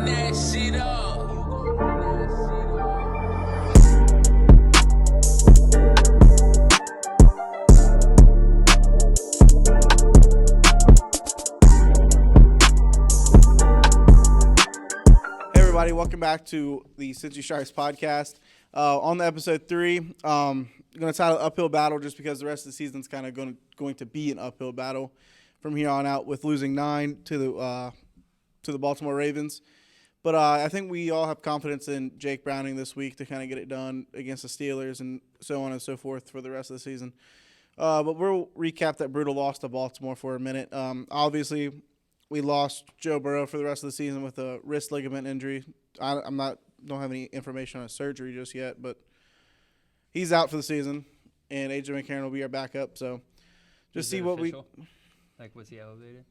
run that shit up. Everybody, welcome back to the Cincy Sharks podcast. On the episode 3, I'm going to title Uphill Battle just because the rest of the season's kind of going to be an uphill battle from here on out with losing 9 to the Baltimore Ravens. But I think we all have confidence in Jake Browning this week to kind of get it done against the Steelers and so on and so forth for the rest of the season. But we'll recap that brutal loss to Baltimore for a minute. Obviously, we lost Joe Burrow for the rest of the season with a wrist ligament injury. Don't have any information on his surgery just yet, but he's out for the season, and AJ McCarron will be our backup. So just see what official? Was he elevated?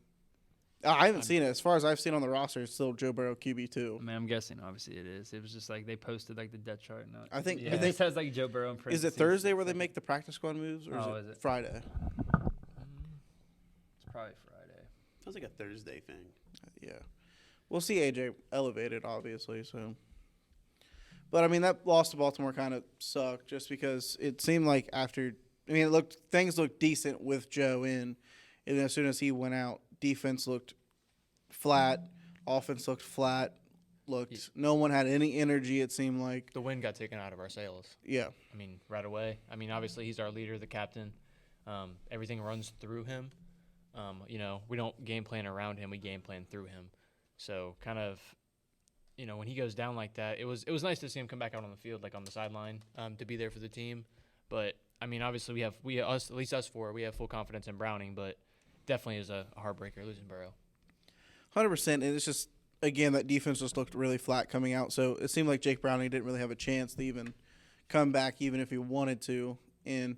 I haven't seen it. As far as I've seen on the roster, it's still Joe Burrow QB2. I mean, I'm guessing obviously it is. It was just they posted the depth chart. I think it just has Joe Burrow in parentheses. Is it Thursday where they make the practice squad moves, or is it Friday? It's probably Friday. Sounds like a Thursday thing. Yeah. We'll see AJ elevated, obviously. So, but, I mean, that loss to Baltimore kind of sucked just because it seemed like things looked decent with Joe in. And then as soon as he went out, defense looked flat. Offense looked flat. No one had any energy, it seemed like. The wind got taken out of our sails. Yeah. I mean, right away. I mean, obviously he's our leader, the captain. Everything runs through him. We don't game plan around him. We game plan through him. So kind of, when he goes down like that, it was nice to see him come back out on the field, on the sideline, to be there for the team. But I mean, obviously at least us four, we have full confidence in Browning, but definitely is a heartbreaker losing Burrow. 100%. And it's just, again, that defense just looked really flat coming out. So it seemed like Jake Browning didn't really have a chance to even come back, even if he wanted to. And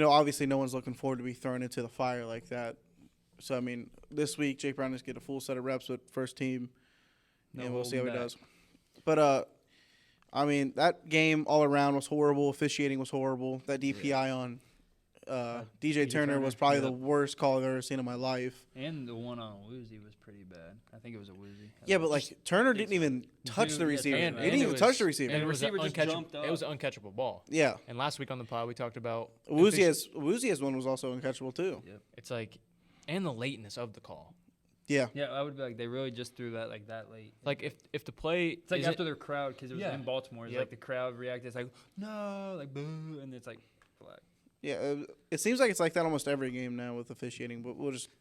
obviously no one's looking forward to be thrown into the fire like that. So, I mean, this week, Jake Brown just get a full set of reps with first team, and we'll see how he does. But, I mean, that game all around was horrible. Officiating was horrible. That DPI on DJ Turner was probably the worst call I've ever seen in my life. And the one on Woozy was pretty bad. I think it was a Woozy. Yeah, but, Turner didn't even touch the receiver. He didn't even touch the receiver. And the receiver just jumped up. It was an uncatchable ball. Yeah. And last week on the pod, we talked about Woozy's one was also uncatchable, too. Yep. It's and the lateness of the call. Yeah. Yeah, I would be they really just threw that that late. If the play, it's after their crowd, because it was in Baltimore. It's the crowd reacted. It's no, boo, and it's flag. Yeah, it seems like it's like that almost every game now with officiating, but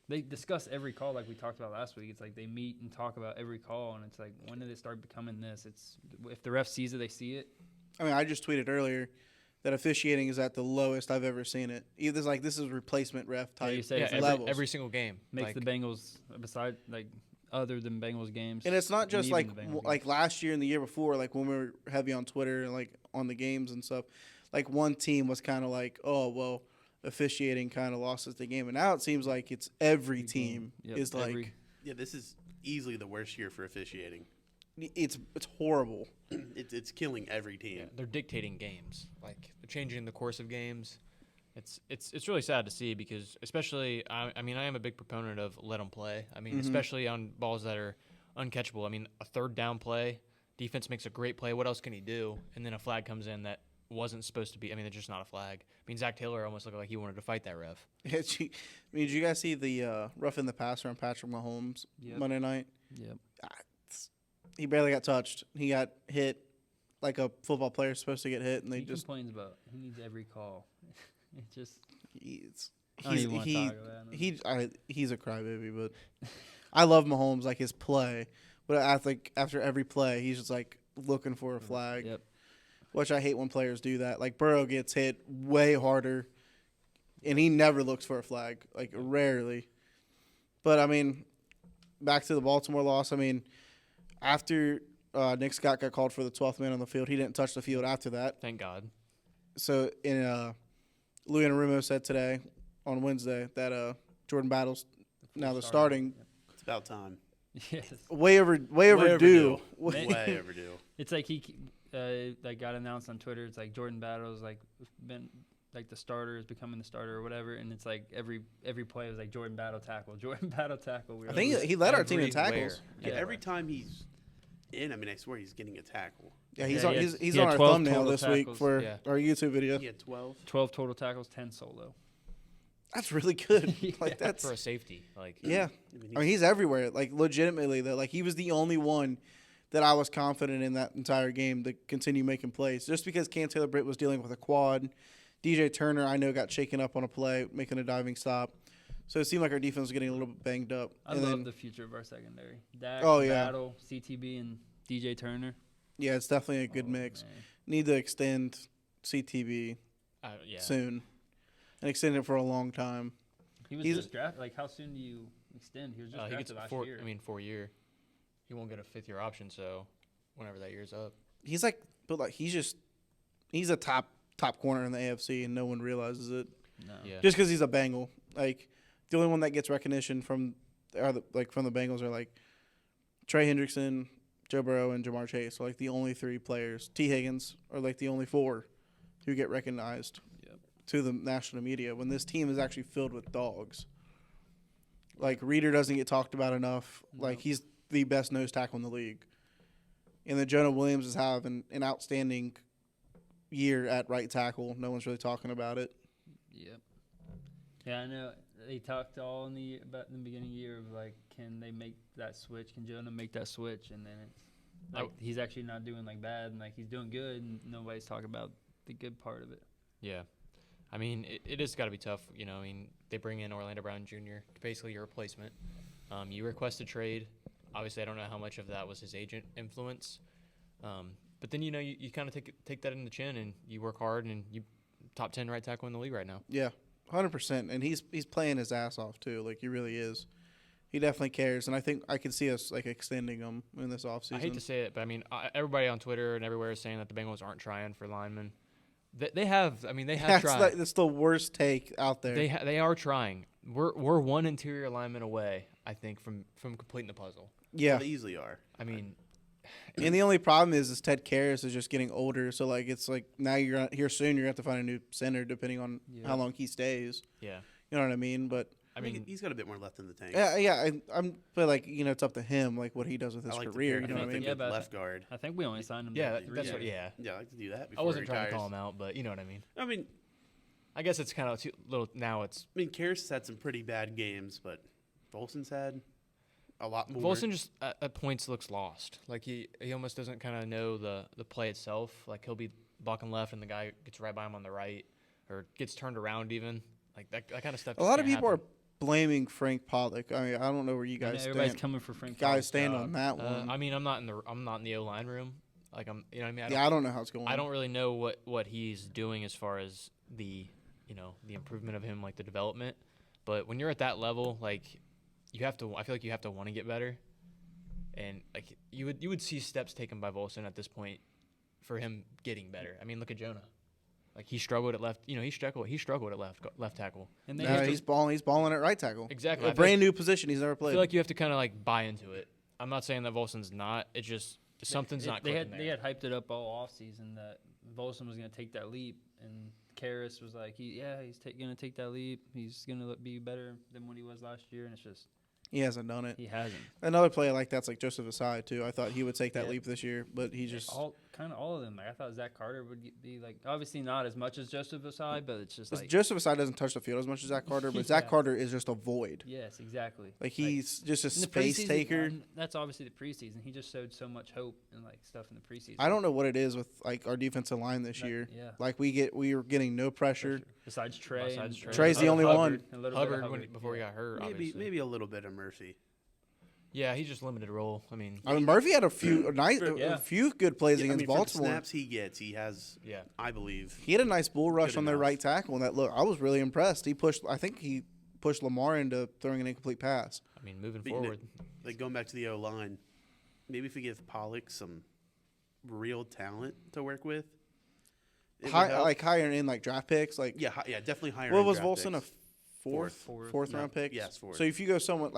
they discuss every call like we talked about last week. It's they meet and talk about every call, and it's when did it start becoming this? It's if the ref sees it, they see it. I mean, I just tweeted earlier that officiating is at the lowest I've ever seen it. Either this is replacement ref type levels. Every single game makes the Bengals other than Bengals games. And it's not just like last year and the year before, when we were heavy on Twitter and on the games and stuff. One team was kind of officiating kind of lost us the game, and now it seems like it's every team is this is easily the worst year for officiating. It's horrible. It's killing every team. Yeah, they're dictating games. They're changing the course of games. It's really sad to see because especially I am a big proponent of let them play. I mean, especially on balls that are uncatchable. I mean, a third down play, defense makes a great play. What else can he do? And then a flag comes in that wasn't supposed to be. I mean, it's just not a flag. I mean, Zach Taylor almost looked like he wanted to fight that ref. Did you guys see the rough in the passer on Patrick Mahomes Monday night? Yep. He barely got touched. He got hit like a football player is supposed to get hit, and he complains about. He needs every call. It just. He's a crybaby, but I love Mahomes his play, but after every play, he's just looking for a flag. Yep. Which I hate when players do that. Burrow gets hit way harder, and he never looks for a flag, rarely. But, I mean, back to the Baltimore loss. I mean, after Nick Scott got called for the 12th man on the field, he didn't touch the field after that. Thank God. So, Louis Anarumo said today on Wednesday that Jordan Battle's now the starting. It's about time. Yes. Way overdue. Way overdue. It's he got announced on Twitter. It's Jordan Battle's been the starter is becoming the starter or whatever, and it's every play was Jordan Battle tackle. I think he led our team in tackles. Yeah, every time he's in. I mean, I swear he's getting a tackle. Yeah, he's Yeah, on, he he's, had- he's he on had our 12 thumbnail total this week tackles. for Yeah. our YouTube video. He had 12. 12 total tackles, 10 solo. That's really good. Yeah. Like that's for a safety. Like, yeah. I I mean, he's everywhere. Like legitimately, though. Like he was the only one that I was confident in that entire game to continue making plays. Just because Cam Taylor-Britt was dealing with a quad, DJ Turner I know got shaken up on a play, making a diving stop. So it seemed like our defense was getting a little bit banged up. I And love then, the future of our secondary. Dak, Oh, yeah. Battle, CTB, and DJ Turner. yeah, it's definitely a good Oh, mix. man. Need to extend CTB yeah. soon and extend it for a long time. He was He's- just drafted. Like, how soon do you extend? He was just He gets drafted last 4. year. I mean, 4 year. He won't get a 5th-year option. So whenever that year's up. He's like, but like he's a top corner in the AFC and no one realizes it. no. Yeah. Just because he's a Bengal. Like the only one that gets recognition from the Bengals are like Trey Hendrickson, Joe Burrow, and Jamar Chase. So like the only 3 players. T. Higgins are like the only 4 who get recognized Yep. to the national media when this team is actually filled with dogs. Like Reeder doesn't get talked about enough. Like No. he's the best nose tackle in the league. And then Jonah Williams is having an outstanding year at right tackle. No one's really talking about it. Yep. Yeah, I know. They talked all about in the beginning of the year of like, can they make that switch? Can Jonah make that switch? And then it's like he's actually not doing like bad, and like he's doing good, and nobody's talking about the good part of it. Yeah. I mean, it has got to be tough. You know, I mean, they bring in Orlando Brown Jr., basically your replacement. You request a trade. Obviously, I don't know how much of that was his agent influence. But then, you kind of take that in the chin and you work hard and you top 10 right tackle in the league right now. Yeah, 100%. And he's playing his ass off too. Like he really is. He definitely cares, and I think I could see us like extending him in this offseason. I hate to say it, but I mean, everybody on Twitter and everywhere is saying that the Bengals aren't trying for linemen. They have tried. That's the worst take out there. They are trying. We're one interior lineman away, I think, from completing the puzzle. yeah, Well, they easily are. I mean, and the only problem is Ted Karras is just getting older. So like it's like now you're here soon. You're gonna have to find a new center depending on Yeah. how long he stays. yeah. You know what I mean? But I mean, he's got a bit more left in the tank. yeah, but like it's up to him, like what he does with I his like career. to You know what I mean? Yeah, but left guard. I think we only signed him. yeah, to 3 that's years. what. Yeah. Yeah, I like to do that. I Before wasn't he trying to retires. call him out, but you know what I mean. I mean, I guess it's kind of too little now. It's Karras has had some pretty bad games, but Volson's had a lot more. Volson just at points looks lost. Like he almost doesn't kind of know the play itself. Like he'll be blocking left and the guy gets right by him on the right, or gets turned around even. Like that kind of stuff. A lot of people are blaming Frank Pollock. I mean, I don't know where you I know guys everybody's stand. coming for Frank. Guys Pollock's stand job. on that one. I mean, I'm not in the O line room. Like I'm, you know what I mean. I don't know how it's going. I don't really know what he's doing as far as the improvement of him, like the development. But when you're at that level, like you have to. I feel like you have to want to get better. And like you would see steps taken by Volson at this point for him getting better. I mean, look at Jonah. Like he struggled at left. He struggled at left tackle. And they No, have to- he's balling. He's balling at right tackle. Exactly. A I feel brand new position he's never I played. feel like you have to kind of like buy into it. I'm not saying that Volson's not. It's just something's not They clicking had there. hyped it up all offseason that Volson was going to take that leap, and Karras was like, he's going to take that leap. He's going to be better than what he was last year, and it's just he hasn't done it. he hasn't. Another player like that's like Joseph Asai too. I thought he would take that Yeah. leap this year, but he just all of them. Like I thought Zach Carter would be like obviously not as much as Joseph Asai, but it's just like Joseph Asai doesn't touch the field as much as Zach Carter, but Zach Yeah. Carter is just a void. yes, exactly. Like he's just a in the space preseason, taker. That's obviously the preseason. He just showed so much hope and like stuff in the preseason. I don't know what it is with like our defensive line this That- year. yeah. Like we are getting no pressure. Besides Trey. Besides and- Trey. Trey's the only Hubbard, one. and a little bit of Hubbard before he got hurt. maybe obviously. a little bit of Murphy. Yeah, he's just limited role. I mean, I mean, Murphy had a few Yeah. a few good plays Yeah, I against mean, for the Baltimore. snaps he gets, he has, yeah. I believe. He had a nice bull rush Good on their enough. right tackle, and that look, I was really impressed. I think he pushed Lamar into throwing an incomplete pass. I mean, moving But, you know, forward. Like going back to the O line, maybe if we give Pollock some real talent to work with, it would help. Like higher in like draft picks. Like definitely higher. what end was draft Volson picks. a fourth No, round pick? yes, fourth. So if you go somewhat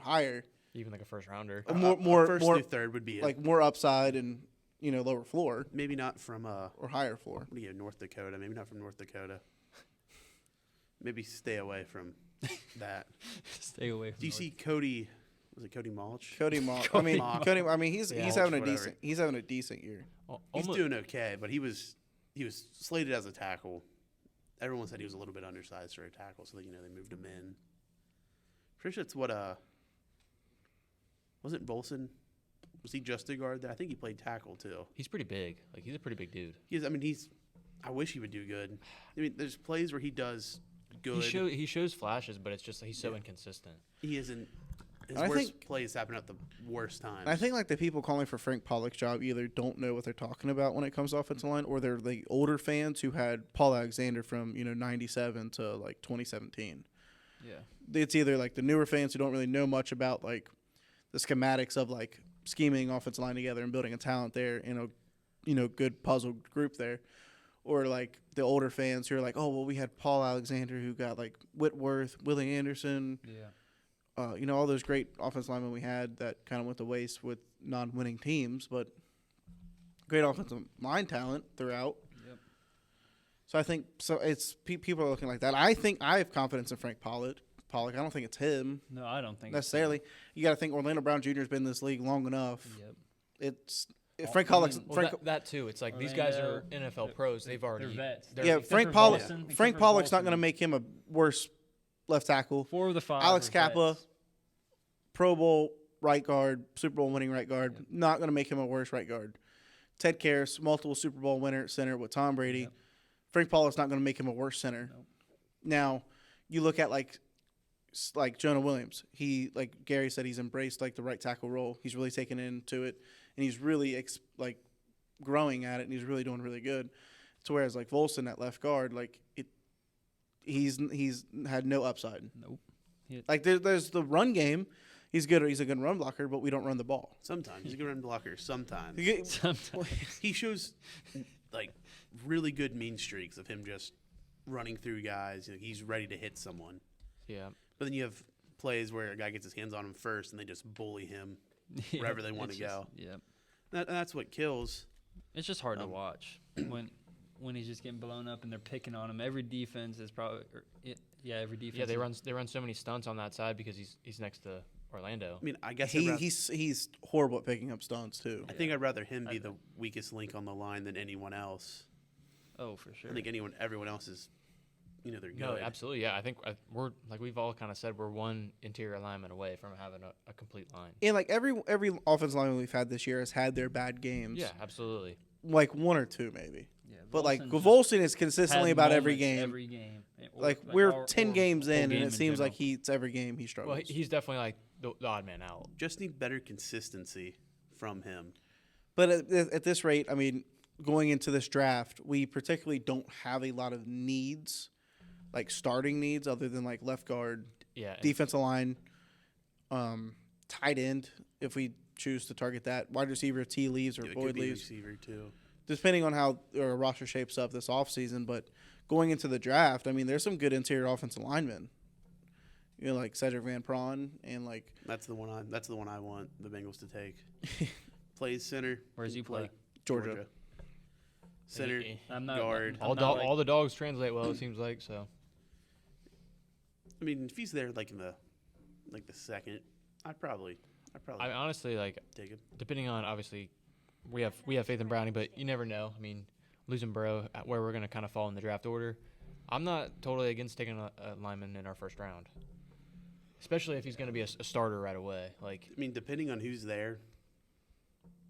higher, Even like a first rounder. more first more through third would be like more upside and lower floor maybe not from or higher floor. what do you have, North Dakota? Maybe not from North Dakota. Maybe stay away from that. Stay away from Do you see Cody Was it Cody Mulch? Cody Mock. I mean, Mock. Cody. I mean, he's Yeah. having a Whatever. decent year. He's doing okay, but he was slated as a tackle. Everyone said he was a little bit undersized for a tackle, so they moved him in. Pretty sure it's what wasn't Bolson? Was he just a guard there? I think he played tackle too. He's pretty big. Like he's a pretty big dude. I wish he would do good. I mean, there's plays where he does good. He shows flashes, but it's just he's so inconsistent. He isn't. His I worst think- plays happen at the worst times. I think like the people calling for Frank Pollock's job either don't know what they're talking about when it comes to offensive line, or they're the older fans who had Paul Alexander from 97 to like 2017. Yeah. It's either like the newer fans who don't really know much about like the schematics of like scheming offensive line together and building a talent there in a good puzzle group there, or like the older fans who are like, oh well, we had Paul Alexander who got like Whitworth, Willie Anderson. Yeah. All those great offensive linemen we had that kind of went to waste with non-winning teams, but great offensive line talent throughout. Yep. So I think it's people are looking like that. I think I have confidence in Frank Pollock. I don't think it's him No, I don't think necessarily. You got to think Orlando Brown Jr. has been in this league long enough. Yep. It's if Frank Pollock's Well, that too. It's like these guys are NFL pros. They've already. They're vets. they're- Frank Pollock's not going to make him a worse left tackle. 4 of the 5. Alex are Kappa, vets. Pro Bowl right guard, Super Bowl winning right guard, not going to make him a worse right guard. Ted Karras, multiple Super Bowl winner at center with Tom Brady. Yep. Frank Pollock's not going to make him a worse center. Nope. Now, you look at like Jonah Williams. He, like Gary said, he's embraced like the right tackle role. He's really taken into it, and he's really growing at it, and he's really doing really good. To whereas like Volson at left guard, he's had no upside. Nope. Like there's the run game. He's good. He's a good run blocker, but we don't run the ball. Sometimes he's a good run blocker. Sometimes Sometimes. he shows like really good mean streaks of him just running through guys. He's ready to hit someone. Yeah. But then you have plays where a guy gets his hands on him first, and they just bully him wherever they want to go. Yep. That's what kills. It's just hard to watch when he's just getting blown up and they're picking on him. Every defense is probably every defense. Yeah, they run so many stunts on that side because he's next to Orlando. I mean, I guess he's horrible at picking up stunts too. I think I'd rather him be the weakest link on the line than anyone else. Oh, for sure. I think everyone else is, they're good. No, absolutely. Yeah, I think we're like we've all kind of said we're one interior alignment away from having a complete line. And like every offensive lineman we've had this year has had their bad games. Yeah, absolutely. Like 1 or 2 maybe. Yeah, But like Volson Volson is consistently had about every moments game. Every game. Like Or we're 10 games whole in, and game it seems like general. it's every game he struggles. Well, he's definitely like the odd man out. Just need better consistency from him. But at this rate, I mean, going into this draft, we particularly don't have a lot of needs, like starting needs, other than like left guard, Yeah. defensive line, tight end, if we choose to target that, wide receiver, T leaves or It Boyd could be a leaves, receiver too. depending on how our roster shapes up this offseason. But going into the draft, I mean, there's some good interior offensive linemen. Like Cedric Van Prawn and like That's the one I want the Bengals to take. Plays center. Where's he play? Georgia. Center, I'm not guard. All the dogs translate well. It seems like so. I mean, if he's there like in the second, I'd probably I honestly like take him. depending on obviously we have faith in Browning, but you never know. I mean, losing Burrow, where we're going to kind of fall in the draft order. I'm not totally against taking a lineman in our first round, especially if he's going to be a starter right away. Like, I mean, depending on who's there,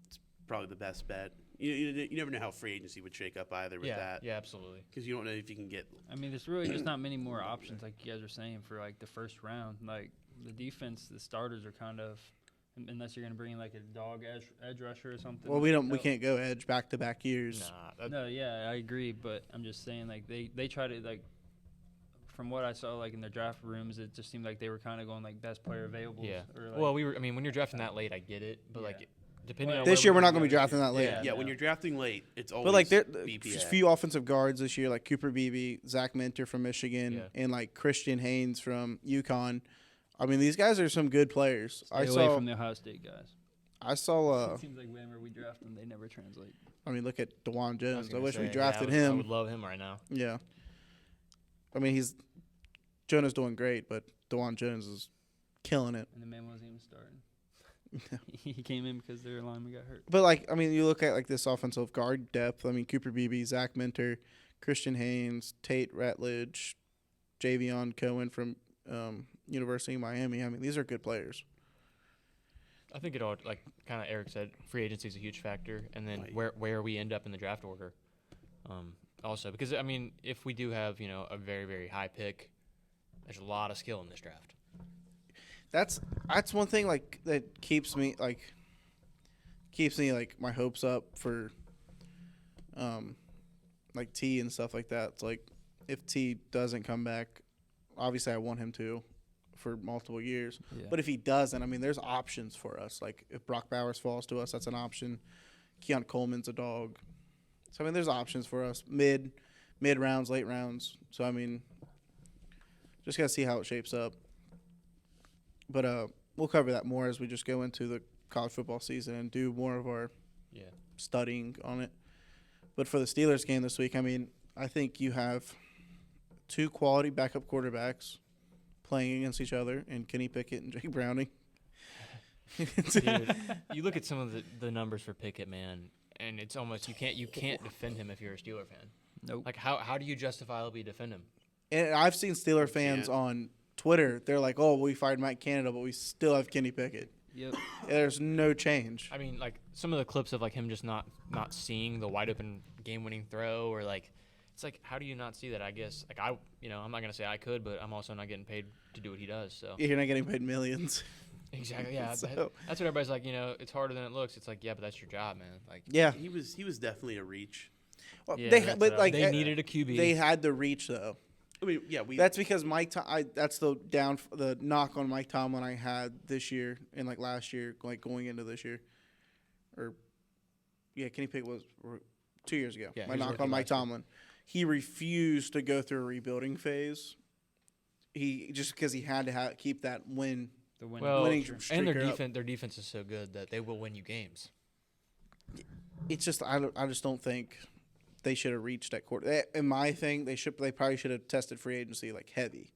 it's probably the best bet. You never know how free agency would shake up either with that. Yeah, absolutely. Because you don't know if you can get. I mean, there's really just not many more options, like you guys are saying, for like the first round. Like the defense, the starters are kind of, unless you're gonna bring in like a dog edge rusher or something. Well, we can't go edge back-to-back years. Nah, No, yeah, I agree, but I'm just saying like they try to like. From what I saw, like in their draft rooms, it just seemed like they were kind of going like best player available. yeah. Or, like, Well, when you're drafting that late, I get it, but like depending on This where year, we we're not go, going to be drafting that late. Yeah, when you're drafting late, it's always But like there's BPA. a few offensive guards this year, like Cooper Beebe, Zach Minter from Michigan, Yeah. and like Christian Haynes from UConn. I mean, these guys are some good players. Stay away from the Ohio State guys. I saw. It seems like whenever we draft them, they never translate. I mean, look at DeJuan Jones. I gonna wish we say, drafted I him. would love him right now. Yeah. I mean, Jonah's doing great, but DeJuan Jones is killing it. And the man wasn't even starting. He came in because their lineman got hurt. But, like, I mean, you look at, like, this offensive guard depth. I mean, Cooper Beebe, Zach Minter, Christian Haynes, Tate Ratledge, Javion Cohen from University of Miami. I mean, these are good players. I think it all, like kind of Eric said, free agency is a huge factor, and then Right. where we end up in the draft order. Also, because I mean, if we do have a very very high pick, there's a lot of skill in this draft. That's one thing, like, that keeps me my hopes up for like T and stuff like that. It's like, if T doesn't come back, obviously I want him to for multiple years. Yeah. But if he doesn't, I mean, there's options for us. Like, if Brock Bowers falls to us, that's an option. Keon Coleman's a dog. So, I mean, there's options for us. Mid rounds, late rounds. So, I mean, just got to see how it shapes up. But we'll cover that more as we just go into the college football season and do more of our studying on it. But for the Steelers game this week, I mean, I think you have two quality backup quarterbacks playing against each other in Kenny Pickett and Jake Browning. Dude, you look at some of the numbers for Pickett, man, and it's almost you can't defend him if you're a Steeler fan. Nope. Like how do you justifiably defend him? And I've seen Steeler fans on Twitter. They're like, "Oh, we fired Mike Canada, but we still have Kenny Pickett." Yep. There's no change. I mean, like some of the clips of like him just not seeing the wide open game winning throw, or like it's like, how do you not see that? I guess like I'm not gonna say I could, but I'm also not getting paid to do what he does. So You're not getting paid millions. exactly, yeah. So- That's what everybody's like. It's harder than it looks. It's like, yeah, but that's your job, man. Like, Yeah, He was definitely a reach. well, yeah, they that's but what like they needed a QB. They had the reach though. I mean, yeah, That's because that's the knock on Mike Tomlin I had this year and like last year, like going into this year, Kenny Pickett was 2 years ago. Yeah, My he was knock rookie on Mike last year. Tomlin, he refused to go through a rebuilding phase. He just because he had to keep that win. The winning well, winning culture. streak and their up. their defense is so good that they will win you games. It's just I just don't think they should have reached that quarter. In my thing, they probably should have tested free agency like heavy.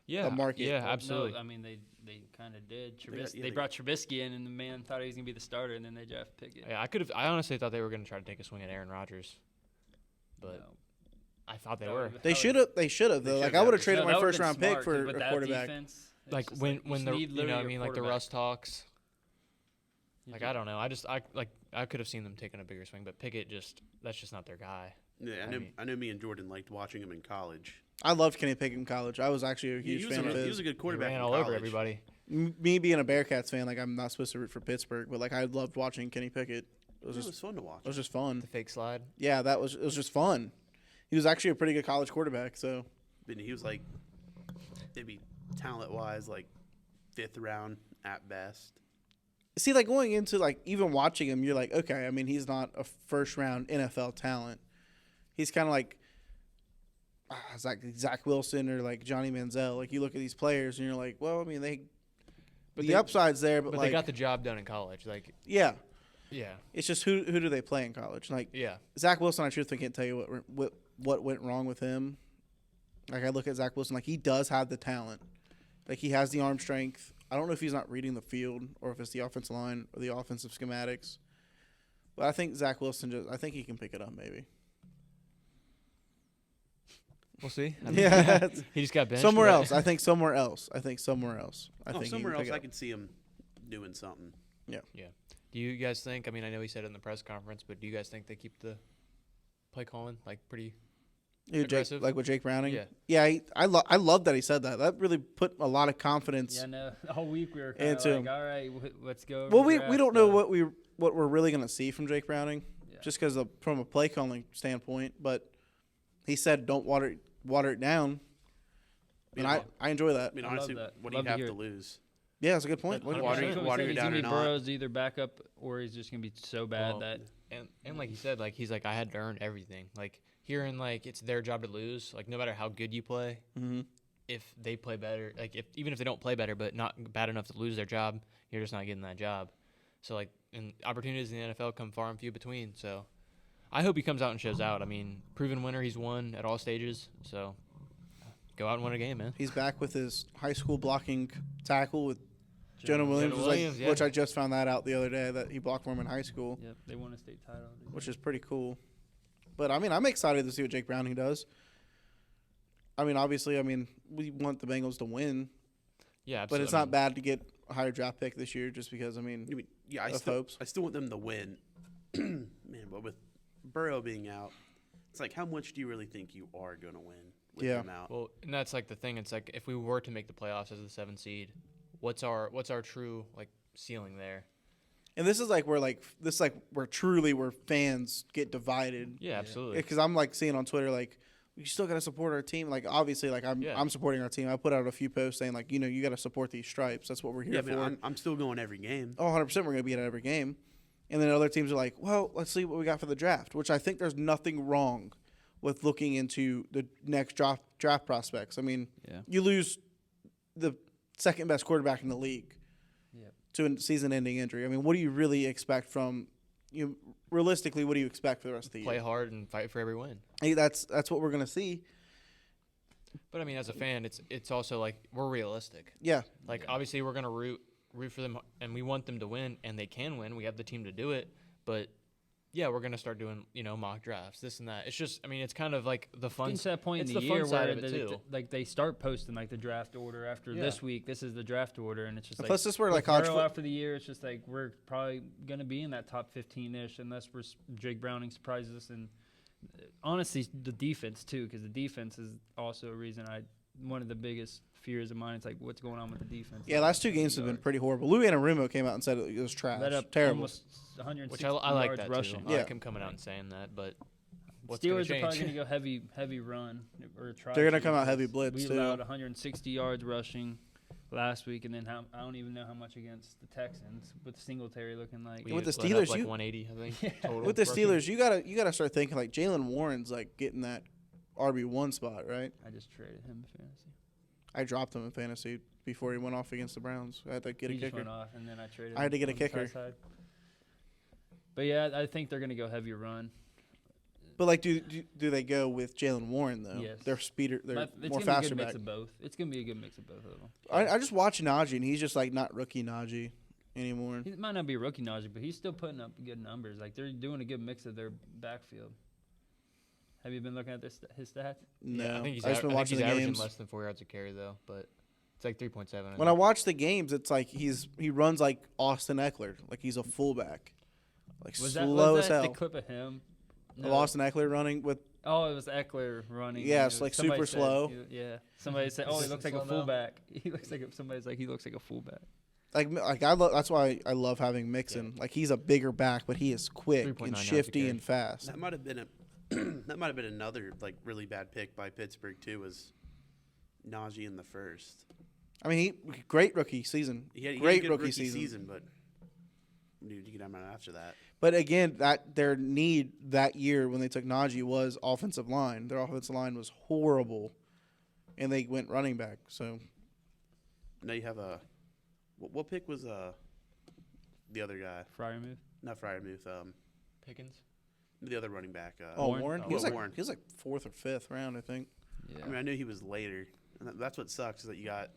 Yeah, The market. Yeah, Well, absolutely. No, I mean, they kind of did. yeah, They brought Trubisky in, and the man thought he was going to be the starter, and then they draft Pickett. Yeah, I honestly thought they were going to try to take a swing at Aaron Rodgers, but No. I thought they That were. would've- They should have though. Like, should I would have have. traded No, my that would've first been round pick smart, for but a that quarterback. defense, it's Like just when you when just the need literally I your mean like the quarterback. Russ talks. You Like just- I don't know. I could have seen them taking a bigger swing, but Pickett that's just not their guy. Yeah, I know. Me and Jordan liked watching him in college. I loved Kenny Pickett in college. I was actually a He huge was fan of he his. was a good He quarterback. ran in all over college. everybody. Me being a Bearcats fan, like I'm not supposed to root for Pittsburgh, but like I loved watching Kenny Pickett. It was It just was fun to watch. it was just fun. The fake slide. Yeah, it was just fun. He was actually a pretty good college quarterback. So And he was like, maybe talent-wise, like 5th round at best. see, like going into like even watching him, you're like, okay, I mean, he's not a first round NFL talent. He's kind of like Zach Wilson or like Johnny Manziel. Like you look at these players and you're like, well, I mean, the upside's there, but like they got the job done in college. Like yeah, yeah, it's just who do they play in college? Like yeah. Zach Wilson, I truthfully can't tell you what went wrong with him. Like I look at Zach Wilson, like he does have the talent, like he has the arm strength. I don't know if he's not reading the field or if it's the offensive line or the offensive schematics. But I think Zach Wilson I think he can pick it up maybe. We'll see. Yeah. He just got benched. Somewhere but- else. I think somewhere else. I think somewhere else. I think he Somewhere can else pick it I up. could see him doing something. Yeah. Do you guys think? I mean, I know he said it in the press conference, but do you guys think they keep the play calling like pretty? Jake, aggressive? like with Jake Browning. Yeah. Yeah. I love that he said that. That really put a lot of confidence. Yeah, no. All week we were kind of Into like, him. all right, let's go. Well, over we the draft don't know stuff. what we're really gonna see from Jake Browning, Yeah. just because from a play calling standpoint. But he said don't water it down, and Yeah. I enjoy that. I mean, I love honestly, that. what do Love you to have hear to it. lose? Yeah, that's a good point. But- Water- 100%. water He's you gonna down be or not. Burrow's either backup or he's just gonna be so bad Well, that And like he said, like he's like I had to earn everything. Like hearing like it's their job to lose. Like no matter how good you play, Mm-hmm. if they play better, like even if they don't play better, but not bad enough to lose their job, you're just not getting that job. So like, and opportunities in the NFL come far and few between. So I hope he comes out and shows out. I mean, proven winner, he's won at all stages. So go out and win a game, man. He's back with his high school blocking tackle with Jonah Williams, Jonah was Williams, yeah. which I just found that out the other day that he blocked for him in high school, Yep, they won a state title. which is pretty cool. But I mean, I'm excited to see what Jake Browning does. I mean, obviously, we want the Bengals to win, Yeah, but absolutely. it's not bad to get a higher draft pick this year, just because Yeah, of hopes. I still want them to win. Man, but with Burrow being out, it's like, how much do you really think you are going to win with him out? Well, and that's like the thing. It's like if we were to make the playoffs as the 7th seed, what's our true like ceiling there? And this is where truly where fans get divided. Yeah, absolutely. Because I'm like seeing on Twitter like, you still got to support our team. Like obviously, like I'm supporting our team. I put out a few posts saying like, you got to support these stripes. That's what we're here for. I'm still going every game. Oh, 100%. We're going to be at every game. And then other teams are like, well, let's see what we got for the draft, which I think there's nothing wrong with looking into the next draft prospects. I mean, you lose the second best quarterback in the league to a season-ending injury. I mean, what do you really expect from you? Realistically, what do you expect for the rest of the year? Play hard and fight for every win. Hey, that's what we're going to see. But I mean, as a fan, it's also like we're realistic. Yeah. Like obviously, we're gonna root for them, and we want them to win, and they can win. We have the team to do it, but yeah, we're gonna start doing mock drafts, this and that. It's just, I mean, it's kind of like the fun. It's that point it's in the the year fun side where of it too. they start posting like the draft order after this week. This is the draft order, and it's just like Plus, this where like with college Burrow football. after the year. It's just like we're probably gonna be in that top 15-ish unless Jake Browning surprises us. And honestly, the defense too, because the defense is also a reason one of the biggest fears of mine. It's like what's going on with the defense. Yeah, last two games have been pretty horrible. Louis Anarumo came out and said it was trash. Let up Terrible. almost 160 Which I like yards that rushing. too. I like him coming out and saying that, but what's gonna Steelers are probably change? going to go heavy run or try. They're gonna to, come out because heavy blitz, We too. allowed 160 yards rushing last week, and then I don't even know how much against the Texans with Singletary looking like. We With the let up Steelers, like you- 180, I think. Total With the rushing. Steelers, you gotta start thinking like Jalen Warren's like getting that RB1 spot, right? I just traded him in fantasy. I dropped him in fantasy before he went off against the Browns. I had to get He a just kicker. went off, and then I traded. I had to him get a on the kicker. side. But yeah, I think they're going to go heavy run. But like, do they go with Jalen Warren though? Yes. They're speeder. They're It's more gonna be a faster good back. mix of both. It's going to be a good mix of both of them. I just watch Najee and he's just like not rookie Najee anymore. He might not be a rookie Najee, but he's still putting up good numbers. Like they're doing a good mix of their backfield. Have you been looking at his stats? No, Yeah, I think he's, I just been watching the averaging games. less than 4 yards a carry though, but it's like 3.7. When I watch the games, it's like he runs like Austin Eckler, like he's a fullback, like slow as that hell. the clip of him? Of Austin Eckler running with Oh, it was Eckler running. Yeah, and it's like somebody super said- slow. Yeah, somebody said, "Oh, he looks like a Slow now. fullback." He looks like he looks like a fullback. like that's why I love having Mixon. Like he's a bigger back, but he is quick 3.9 and yards a shifty carry. and fast. That might have been another like really bad pick by Pittsburgh too. Was Najee in the first? I mean, great rookie season. He had Great a good rookie season. but dude, you get him out after that. But again, that their need that year when they took Najee was offensive line. Their offensive line was horrible, and they went running back. So Now you have a what pick was the other guy? Fryermuth. Not Fryermuth. Pickens. The other running back. Warren, Oh, he was like Warren. he was like 4th or 5th round, I think. Yeah. I mean, I knew he was later. And that's what sucks is that you got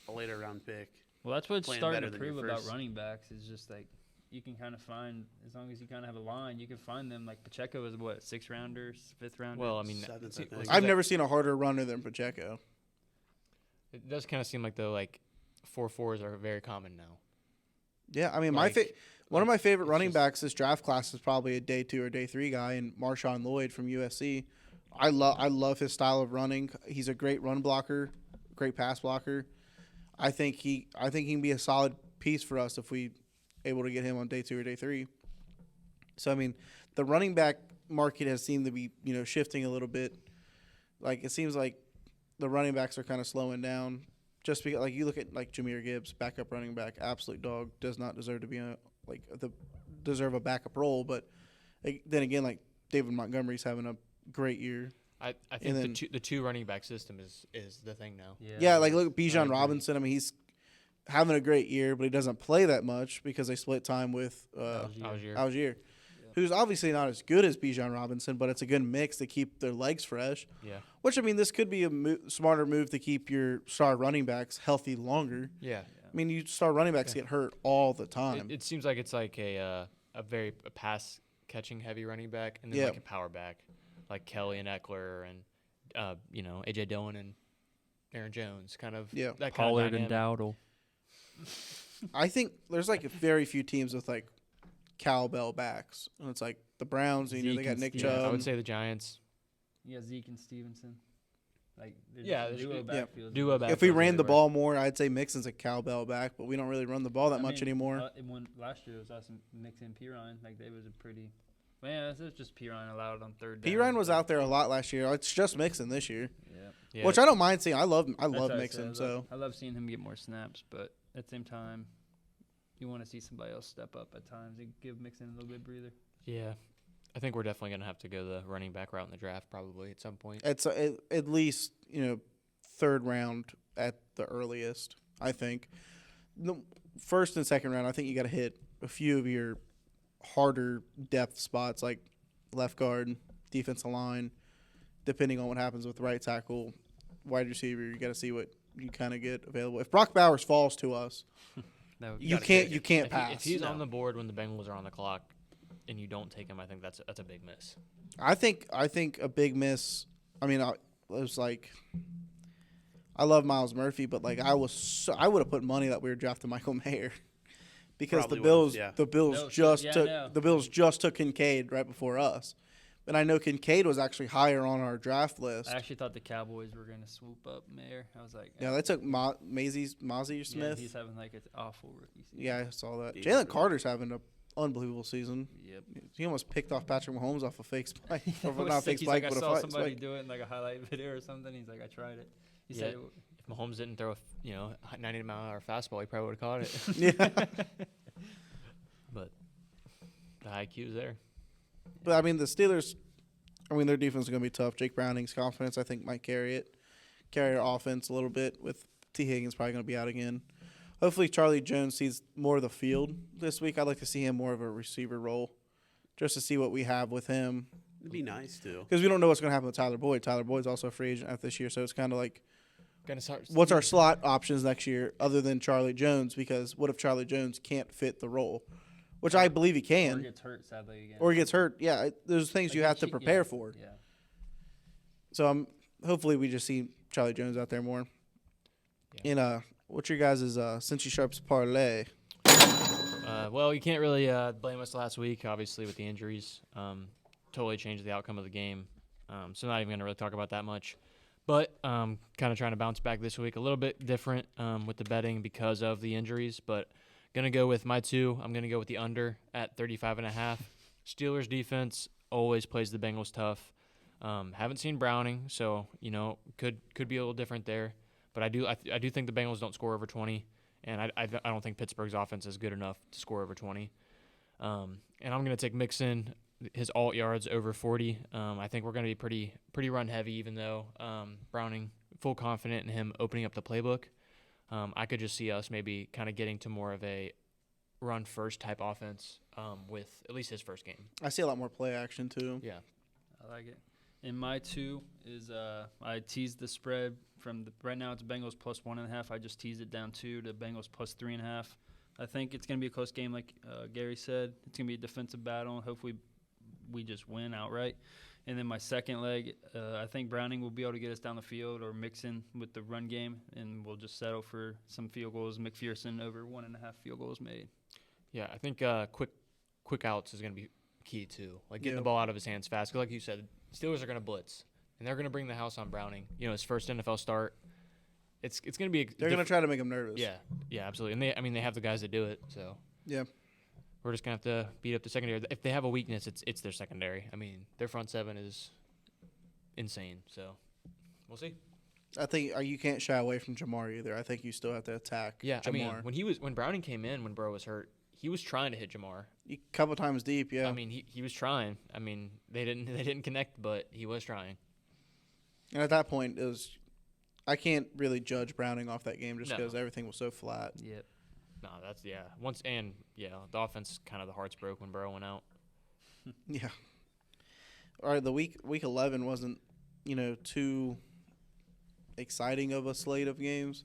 a later round pick. Well, that's what it's playing starting better to than your prove about first. running backs. Is just like you can kind of find, as long as you kind of have a line, you can find them. Like Pacheco is what, 6th rounder, 5th rounder. Well, I mean, Seventh, see, I think. see I've that- never seen a harder runner than Pacheco. It does kind of seem like though, like 4.4s are very common now. Yeah, I mean, Like- one of my favorite it's running just- backs this draft class is probably a day 2 or day 3 guy, and Marshawn Lloyd from USC. I love his style of running. He's a great run blocker, great pass blocker. I think he can be a solid piece for us if we able to get him on day 2 or day 3. So I mean, the running back market has seemed to be shifting a little bit. Like it seems like the running backs are kind of slowing down. Just because, like you look at like Jahmyr Gibbs, backup running back, absolute dog, does not deserve to be deserve a backup role. But then again, like David Montgomery's having a great year. I And think then- the two running back system is the thing now. Yeah, like look at I Bijan agree. Robinson. I mean, he's having a great year, but he doesn't play that much because they split time with Algier. Algier, who's obviously not as good as Bijan Robinson, but it's a good mix to keep their legs fresh. Yeah. Which I mean, this could be a smarter move to keep your star running backs healthy longer. Yeah. I mean, you star running backs get hurt all the time. It seems like it's like a pass catching heavy running back, and then Yeah. like a power back, like Kelly and Eckler and AJ Dillon and Aaron Jones, kind of Yeah. that kind Pollard of and dynamic. Dowdle. I think there's like very few teams with like cowbell backs, and it's like the Browns. You know, they Zeke got and Nick Steve. Chubb. I would say the Giants. Yeah, Zeke and Stevenson. Like, Yeah, duo yeah. backfield. Duo back- if we backfield ran the everywhere. ball more, I'd say Mixon's a cowbell back, but we don't really run the ball that much anymore. When last year it was us and Mixon and Pirine. Like, they was a pretty. Well, yeah, it was just Pirine allowed on third down. Pirine was out there a lot last year. It's just Mixon this year, Yeah. Yeah. which I don't mind seeing. I love That's what I Mixon. said. So I love seeing him get more snaps, but at the same time, you want to see somebody else step up at times and give Mixon a little bit breather. Yeah, I think we're definitely gonna have to go the running back route in the draft probably at some point. it's at least third round at the earliest. I think the first and second round. I think you got to hit a few of your harder depth spots like left guard, defensive line, depending on what happens with right tackle, wide receiver. You got to see what you kind of get available. If Brock Bowers falls to us, That would you gotta can't take you it. can't If pass. he's No. on the board when the Bengals are on the clock, and you don't take him, I think that's a big miss. I think a big miss. I mean, it was like I love Miles Murphy, but like I would have put money that we were drafting Michael Mayer because Probably the would've, Bills yeah. the Bills No, just yeah, took no. the Bills just took Kincaid right before us, and I know Kincaid was actually higher on our draft list. I actually thought the Cowboys were going to swoop up Mayer. I was like, Yeah, they took Mozzie yeah, Smith. he's having like an awful rookie season. Yeah, I saw that. He's Jalen really- Carter's having an unbelievable season. Yep. He almost picked off Patrick Mahomes off a fake spike. It Or was not a sick. fake He's spike, like, but I a saw fake somebody spike. do it in like a highlight video or something. He's like, I tried it. He Yeah. said, If Mahomes didn't throw a 90-mile-an-hour fastball, he probably would have caught it. Yeah. But the IQ's there. But I mean, the Steelers, their defense is going to be tough. Jake Browning's confidence, I think, might carry our offense a little bit. With T. Higgins probably going to be out again. Hopefully, Charlie Jones sees more of the field this week. I'd like to see him more of a receiver role, just to see what we have with him. It'd be nice too. Because we don't know what's going to happen with Tyler Boyd. Tyler Boyd's also a free agent after this year, so it's kind of like, Gonna start. what's our slot options next year other than Charlie Jones? Because what if Charlie Jones can't fit the role, which I believe he or can, gets hurt sadly again. or he gets hurt. Yeah, there's things Like, you he have to should- prepare yeah, for. Yeah. So hopefully we just see Charlie Jones out there more. Yeah. And what's your guys' Cincy Sharps parlay? Well, you can't really blame us last week, obviously, with the injuries. Totally changed the outcome of the game. So not even going to really talk about that much. But kind of trying to bounce back this week. A little bit different with the betting because of the injuries. But going to go with my two. I'm going to go with the under at 35.5. Steelers defense always plays the Bengals tough. Haven't seen Browning, so, could be a little different there. But I do think the Bengals don't score over 20. And I don't think Pittsburgh's offense is good enough to score over 20. And I'm going to take Mixon, his alt yards over 40. I think we're going to be pretty run heavy, even though Browning, full confident in him opening up the playbook. I could just see us maybe kind of getting to more of a run first type offense with at least his first game. I see a lot more play action too. Yeah. I like it. And my two is I teased the spread from right now it's Bengals plus 1.5. I just teased it down 2 to Bengals plus 3.5. I think it's going to be a close game, like Gary said. It's going to be a defensive battle, and hopefully we just win outright. And then my second leg, I think Browning will be able to get us down the field or Mixon with the run game, and we'll just settle for some field goals. McPherson over 1.5 field goals made. Yeah, I think quick outs is going to be key too. Like getting Yeah. the ball out of his hands fast. 'Cause like you said, Steelers are going to blitz, and they're going to bring the house on Browning. His first NFL start. It's going to be. They're going to try to make him nervous. Yeah, absolutely. And they have the guys to do it. So Yeah. we're just going to have to beat up the secondary. If they have a weakness, it's their secondary. I mean, their front seven is insane. So we'll see. I think you can't shy away from Jamar either. I think you still have to attack Yeah, Jamar. I mean, when Browning came in, when Burrow was hurt, he was trying to hit Jamar. A couple times deep, yeah. I mean, he was trying. I mean, they didn't connect, but he was trying. And at that point, I can't really judge Browning off that game just No. because everything was so flat. Yep. No, that's the offense kind of the hearts broke when Burrow went out. Yeah. All right, the week 11 wasn't, too exciting of a slate of games.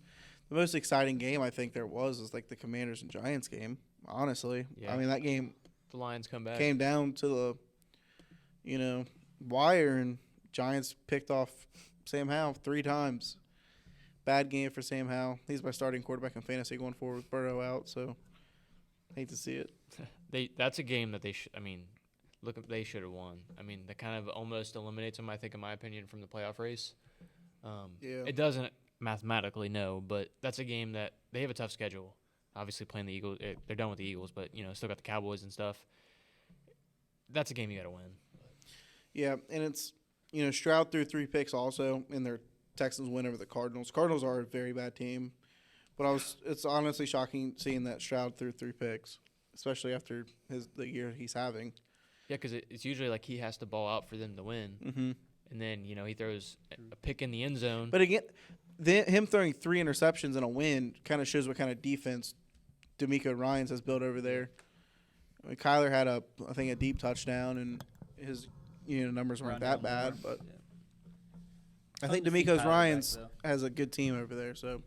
the most exciting game I think there was like the Commanders and Giants game. Honestly, Yeah. I mean that game The Lions come back. came down to the wire, and Giants picked off Sam Howell 3 times. Bad game for Sam Howell. He's my starting quarterback in fantasy going forward with Burrow out, so hate to see it. That's a game that they should. I mean, they should have won. I mean, that kind of almost eliminates them. I think, in my opinion, from the playoff race. Yeah. It doesn't mathematically, no, but that's a game that they have a tough schedule. Obviously, playing the Eagles, they're done with the Eagles, but still got the Cowboys and stuff. That's a game you got to win. Yeah, and it's Stroud threw 3 picks also in their Texans win over the Cardinals. Cardinals are a very bad team, but it's honestly shocking seeing that Stroud threw 3 picks, especially after the year he's having. Yeah, because it's usually like he has to ball out for them to win, and then he throws a pick in the end zone. But again, him throwing 3 interceptions in a win kind of shows what kind of defense D'Amico Ryans has built over there. I mean, Kyler had I think a deep touchdown, and his numbers weren't that bad, but I think D'Amico's Ryans has a good team over there. So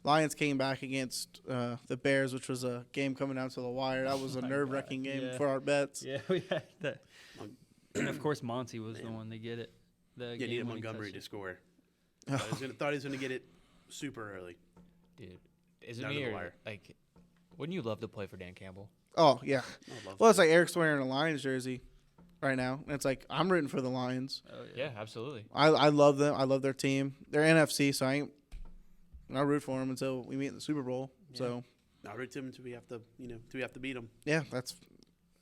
Lions came back against the Bears, which was a game coming down to the wire. That was a nerve-wracking game for our bets. Yeah, we had that. And of course, Monty was the one to get it. Needed Montgomery to score. Thought he was going to get it super early. Dude, is it me or like? Wouldn't you love to play for Dan Campbell? Oh yeah. Well, it's like Eric's wearing a Lions jersey right now, and it's like I'm rooting for the Lions. Oh, Yeah, absolutely. I love them. I love their team. They're NFC, so I root for them until we meet in the Super Bowl. Yeah. So I'll root them until we have to beat them. yeah,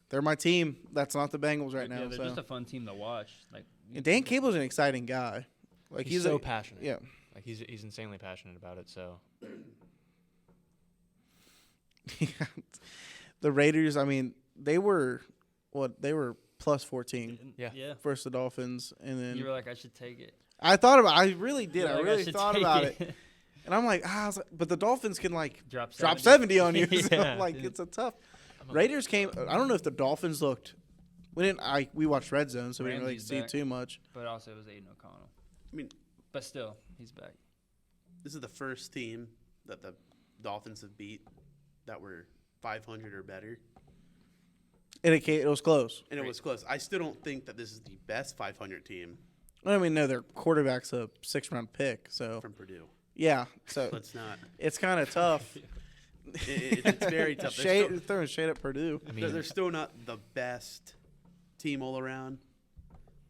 they're my team. That's not the Bengals right Yeah, now. they're So just a fun team to watch. Like and Dan Cable's an exciting guy. Like he's so passionate. Yeah. Like he's insanely passionate about it. So The Raiders, I mean, they were plus 14 Yeah. versus the Dolphins, and then you were like, I should take it. I really did. You're I like, really should thought take about it. And I'm like, but the Dolphins can Drop drop 70 on you. So Yeah, like it's a tough. Raiders came. I don't know if the Dolphins looked. We watched Red Zone, so we didn't really Ramsey's see back. too much. But also, it was Aiden O'Connell. I mean, But still, he's back. this is the first team that the Dolphins have beat that were 500 or better. And it was close. And it was close. I still don't think that this is the best 500 team I mean, no, their quarterback's a 6th-round pick, so from Purdue. yeah. So Let's not. it's kind of tough. It's very tough. Throwing shade at Purdue. I mean, They're still not the best team all around.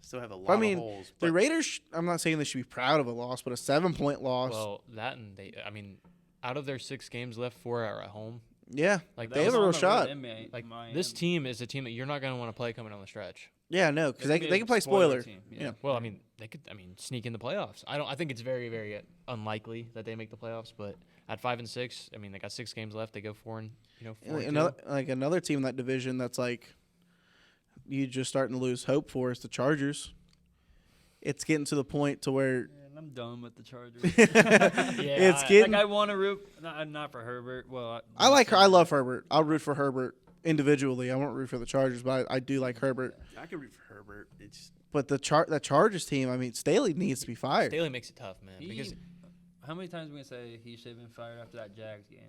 Still have a lot of holes. The But Raiders, I'm not saying they should be proud of a loss, but a 7-point loss. well, that and I mean, out of their 6 games left, 4 are at home. Yeah, Like they have a real shot. Like this team is a team that you're not going to want to play coming down the stretch. Yeah, no, because they can play spoiler. Yeah. Well, I mean, they could. I mean, sneak in the playoffs. I think it's very, very unlikely that they make the playoffs. But at 5-6, I mean, they got 6 games left. They go 4 and Another team in that division that's like you just starting to lose hope for is the Chargers. It's getting to the point to where I'm done with the Chargers. it's getting. I want to root not for Herbert. Well, I love Herbert. I'll root for Herbert individually. I won't root for the Chargers, but I do like Herbert. I can root for Herbert. But the Chargers team, I mean, Staley needs to be fired. Staley makes it tough, man. Because how many times are we gonna say he should have been fired after that Jags game?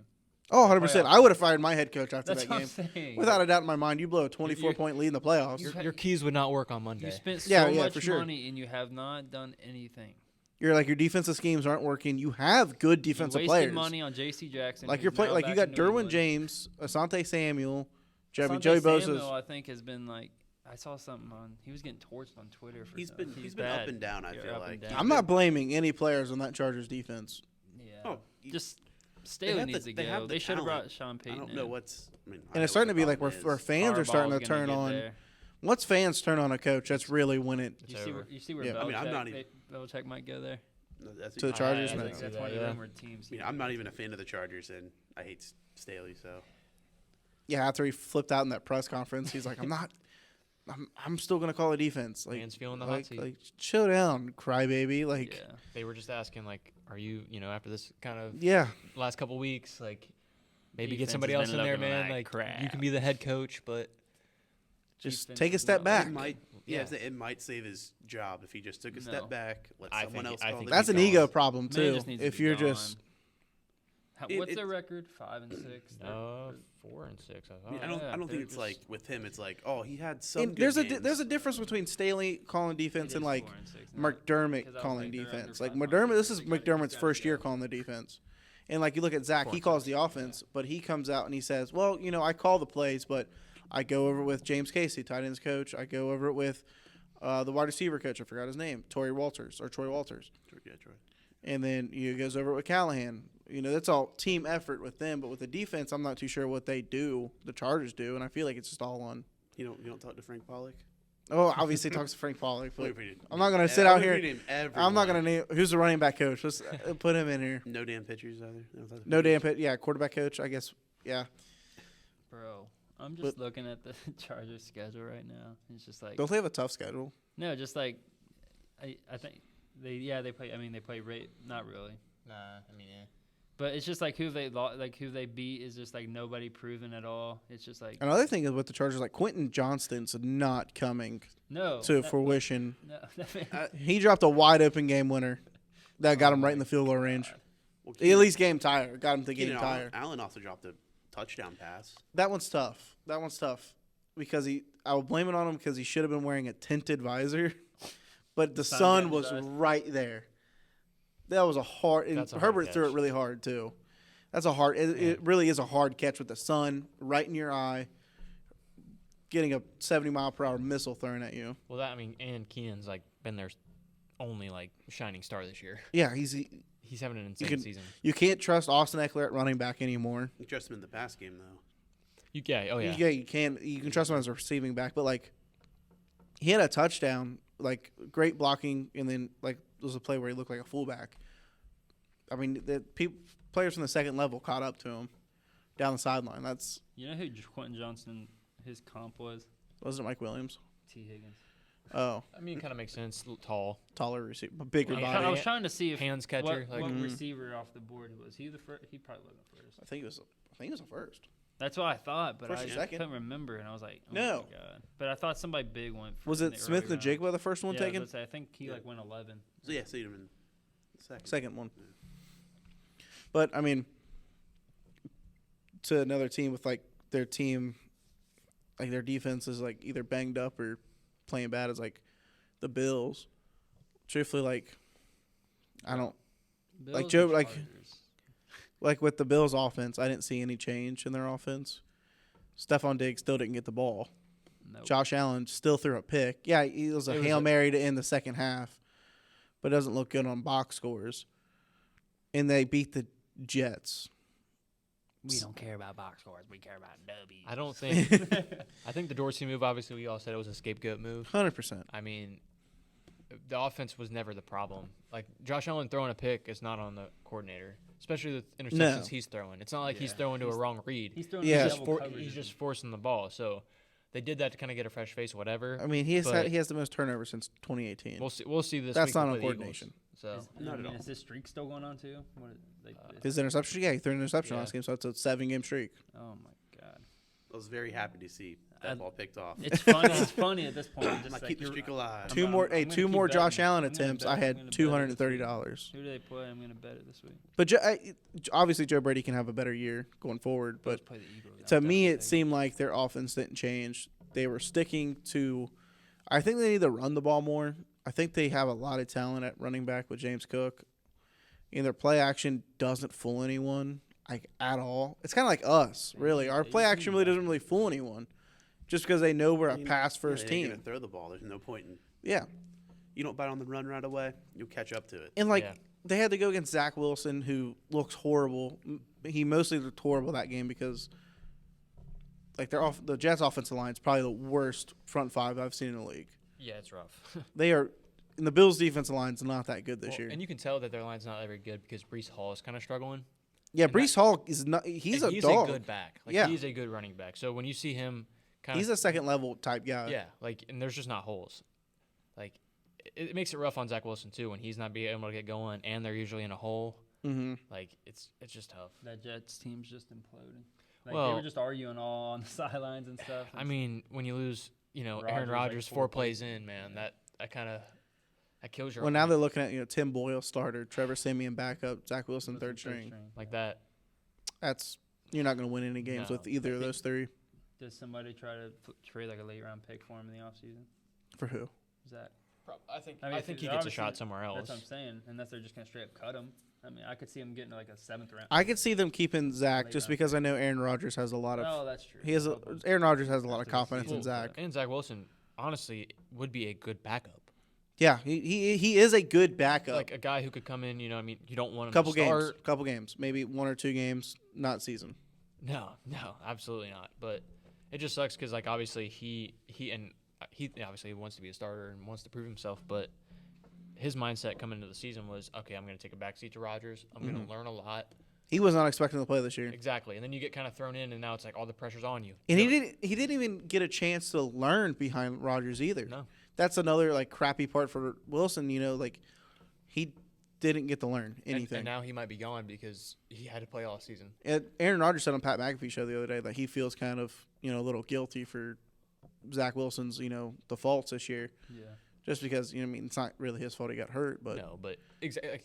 Oh, 100%. I would have fired my head coach after That's that what game. I'm saying. Without a doubt in my mind, you blow a 24-point lead in the playoffs. your keys would not work on Monday. You spent so Yeah, much for sure. money and you have not done anything. Your defensive schemes aren't working. You have good defensive you players. wasted money on J.C. Jackson. Like who's you're playing, now like you back got in New Derwin England. James, Asante Samuel, Joey Asante Bosa's. Samuel, I think, has been like. I saw something on. He was getting torched on Twitter for. He's something. been bad. up and down. I Yeah, feel up and like. down. I'm not blaming any players on that Chargers defense. Yeah. Oh, Just Staley have the- needs to they have go. the They should have talent. brought Sean Payton. I don't know what's. I mean, I And it's know starting to what be the like problem where is. fans are starting to Harbaugh's gonna turn get on. there. Once fans turn on a coach, that's really when it. You It's see, over. you see where Yeah. Belichick, I mean, I'm not even- Belichick might go there. No, that's- To the Chargers, I man. think so. That's Yeah, one of yeah. the rumored teams. I mean, I'm not even a fan of the Chargers, and I hate Staley. So Yeah, after he flipped out in that press conference, he's like, I'm still gonna call a defense. Like, Fans feeling the hot seat. like chill down, crybaby. Like, Yeah. They were just asking, like, are you, after this kind of yeah. last couple weeks, like, maybe Defense get somebody has else in been there, looking man. like Like, you crap. can be the head coach, but Just Defense take a is step not- back. it might. Yeah. Yeah, it might save his job if he just took a No. step back. Let I someone think- else I call think the That's an calls. ego problem Man too. just needs to If be you're gone. just What's their record? 5-6. 4-6. I mean, I don't think it's like with him. It's like, oh, he had some. And good there's a games. difference between Staley calling defense and like 4-6 now. McDermott 'Cause I was calling like, they're defense. under Like 500. this is McDermott's first year calling the defense. And like you look at Zach, he calls the offense, but he comes out and he says, "Well, I call the plays, but I go over it with James Casey, tight ends coach. I go over it with the wide receiver coach. I forgot his name, Troy Walters. Yeah, Troy. And then he goes over it with Callahan. That's all team effort with them. But with the defense, I'm not too sure what they do. The Chargers do, and I feel like it's just all on. You don't talk to Frank Pollock. Oh, obviously talks to Frank Pollock. But Wait, I'm not gonna sit out here. I'm I'm not gonna name who's the running back coach. Let's put him in here. No damn pitchers either. No damn pit. Yeah, quarterback coach. I guess. Yeah. Bro, I'm just looking at the Chargers schedule right now. It's just like Don't they have a tough schedule? no, just like I think they play. I mean, they play not really, Nah, I mean, yeah. but it's just like who they beat is just like nobody proven at all. It's just like Another thing is with the Chargers, like Quentin Johnston's not coming no to fruition. No, He dropped a wide open game winner that got him right in the field goal range. Well, At least game tire. Got him to game tire. Allen also dropped a touchdown pass. That one's tough. Because I will blame it on him because he should have been wearing a tinted visor, but the sun was right there. That was a hard. And That's a hard Herbert threw catch. it really hard too. That's a hard. It really is a hard catch with the sun right in your eye, getting a 70-mile-per-hour missile thrown at you. Well, and Keenan's like been their only like shining star this year. Yeah, He's having an insane season. you can't trust Austin Eckler at running back anymore. You trust him in the pass game though. You can. You can trust him as a receiving back, but like he had a touchdown, like great blocking, and then like there was a play where he looked like a fullback. I mean, players from the second level caught up to him down the sideline. That's you know who Quentin Johnston his comp was? wasn't it Mike Williams? T. Higgins. Oh, I mean, it kind of makes sense. Tall, taller receiver, bigger Yeah. body. I was trying to see if hands catcher. what like receiver off the board was he the first? He probably wasn't the first. I think it was a first. That's what I thought, but First I or second? couldn't remember, and I was like, oh No. my God. But I thought somebody big went. Was in it the Smith early and rounds. Jigba the first one Yeah, taken? I think he like went 11. So yeah, so you'd have been second. Second one. But I mean, to another team with like their team, like their defense is like either banged up or playing bad as like the Bills. Truthfully, like I don't Bills Joe- and like- Chargers. like with the Bills offense. I didn't see any change in their offense. Stephon Diggs still didn't get the ball. Nope. Josh Allen still threw a pick. Yeah, it was a Hail Mary to end the second half, but it doesn't look good on box scores. And they beat the Jets. We don't care about box scores. We care about W's. I don't think. I think the Dorsey move. Obviously, we all said it was a scapegoat move. 100%. I mean, the offense was never the problem. Like Josh Allen throwing a pick is not on the coordinator, especially the interceptions he's throwing. It's not like he's throwing to a wrong read. He's throwing Yeah. double coverage. He's just forcing the ball. So they did that to kind of get a fresh face, whatever. I mean, he has But- the most turnovers since 2018. We'll see. We'll see this. That's week not we on play the coordination. Eagles. So Not at all. Is this streak still going on too? What is, His interception, he threw an interception Yeah. last game, so it's a 7-game streak. oh my God. I was very happy to see that ball picked off. It's funny. It's funny at this point. I'm Just like, like keep the you're- streak alive. Two more I'm gonna keep Josh betting. Allen I'm gonna attempts. bet- I I'm had gonna bet it this $230. Who do they play? I'm gonna bet it this week. But obviously Joe Brady can have a better year going forward. But Let's play the Eagles. to me, it seemed like their offense didn't change. They were sticking to. I think they need to run the ball more. I think they have a lot of talent at running back with James Cook, and their play action doesn't fool anyone like at all. It's kind of like us, really. Our play action really doesn't really fool anyone, just because they know we're a pass first They ain't gonna team. throw the ball. There's no point in. Yeah, You don't bite on the run right away, you'll catch up to it. and like Yeah. they had to go against Zach Wilson, who looks horrible. He mostly looked horrible that game because. Like the Jets' offensive line is probably the worst front five I've seen in the league. yeah, it's rough. They are, and the Bills' defensive line's not that good this Well, year. and you can tell that their line's not very good because Brees Hall is kind of struggling. Yeah, and Brees Hall is not. He's And a dog. a good back. Like, Yeah. he's a good running back. So when you see him kind He's of a second level type guy. yeah, like and there's just not holes. Like it makes it rough on Zach Wilson too when he's not being able to get going and they're usually in a hole. Mm-hmm. Like it's just tough. that Jets team's just imploding. Like they Well- were just arguing all on the sidelines and stuff. I mean, when you lose, Aaron Rodgers, like, Rodgers 4 4 plays in, man, that kind of that kills your Well, now offense. they're looking at Tim Boyle starter, Trevor Siemian backup, Zach Wilson third string. like that. you're not going to win any games No. with either of those three. Does somebody try to trade like a late round pick for him in the offseason? For who? Zach. I think I mean, I if think it- he gets a obviously, shot somewhere else. That's what I'm saying. Unless they're just going to straight up cut him. I mean, I could see him getting like a 7th round. I could see them keeping Zach Late just round because I know Aaron Rodgers has a lot of. Oh, that's true. Aaron Rodgers has a lot of After the confidence in season. Zach. And Zach Wilson, honestly, would be a good backup. Yeah, he is a good backup. Like a guy who could come in, I mean, you don't want him couple to start. games, couple games, maybe 1 or 2 games, not season. No, absolutely not. But it just sucks because, like, obviously he obviously wants to be a starter and wants to prove himself. But his mindset coming into the season was, okay, I'm going to take a backseat to Rodgers. I'm going to learn a lot. He was not expecting to play this year, Exactly. And then you get kind of thrown in, and now it's like all the pressure's on you. and he didn't even get a chance to learn behind Rodgers either. No. That's another like crappy part for Wilson. Like he didn't get to learn And anything. now he might be gone because he had to play all season. And Aaron Rodgers said on Pat McAfee show the other day that he feels kind of a little guilty for Zach Wilson's defaults this year, Yeah. just because I mean it's not really his fault he got hurt, but No, but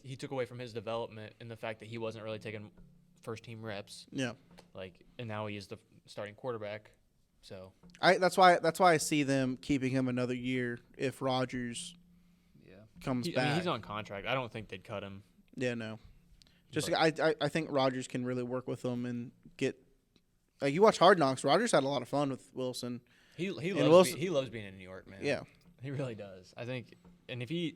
he took away from his development and the fact that he wasn't really taking first team reps. yeah. And now he is the starting quarterback. So That's why I see them keeping him another year if Rodgers Yeah. comes I back. mean, he's on contract. I don't think they'd cut him. Yeah, no. Just But- I think Rodgers can really work with them and get like you watch Hard Knocks. Rodgers had a lot of fun with Wilson. He Wilson- loves being in New York, man. Yeah, He really does. I think, and if he's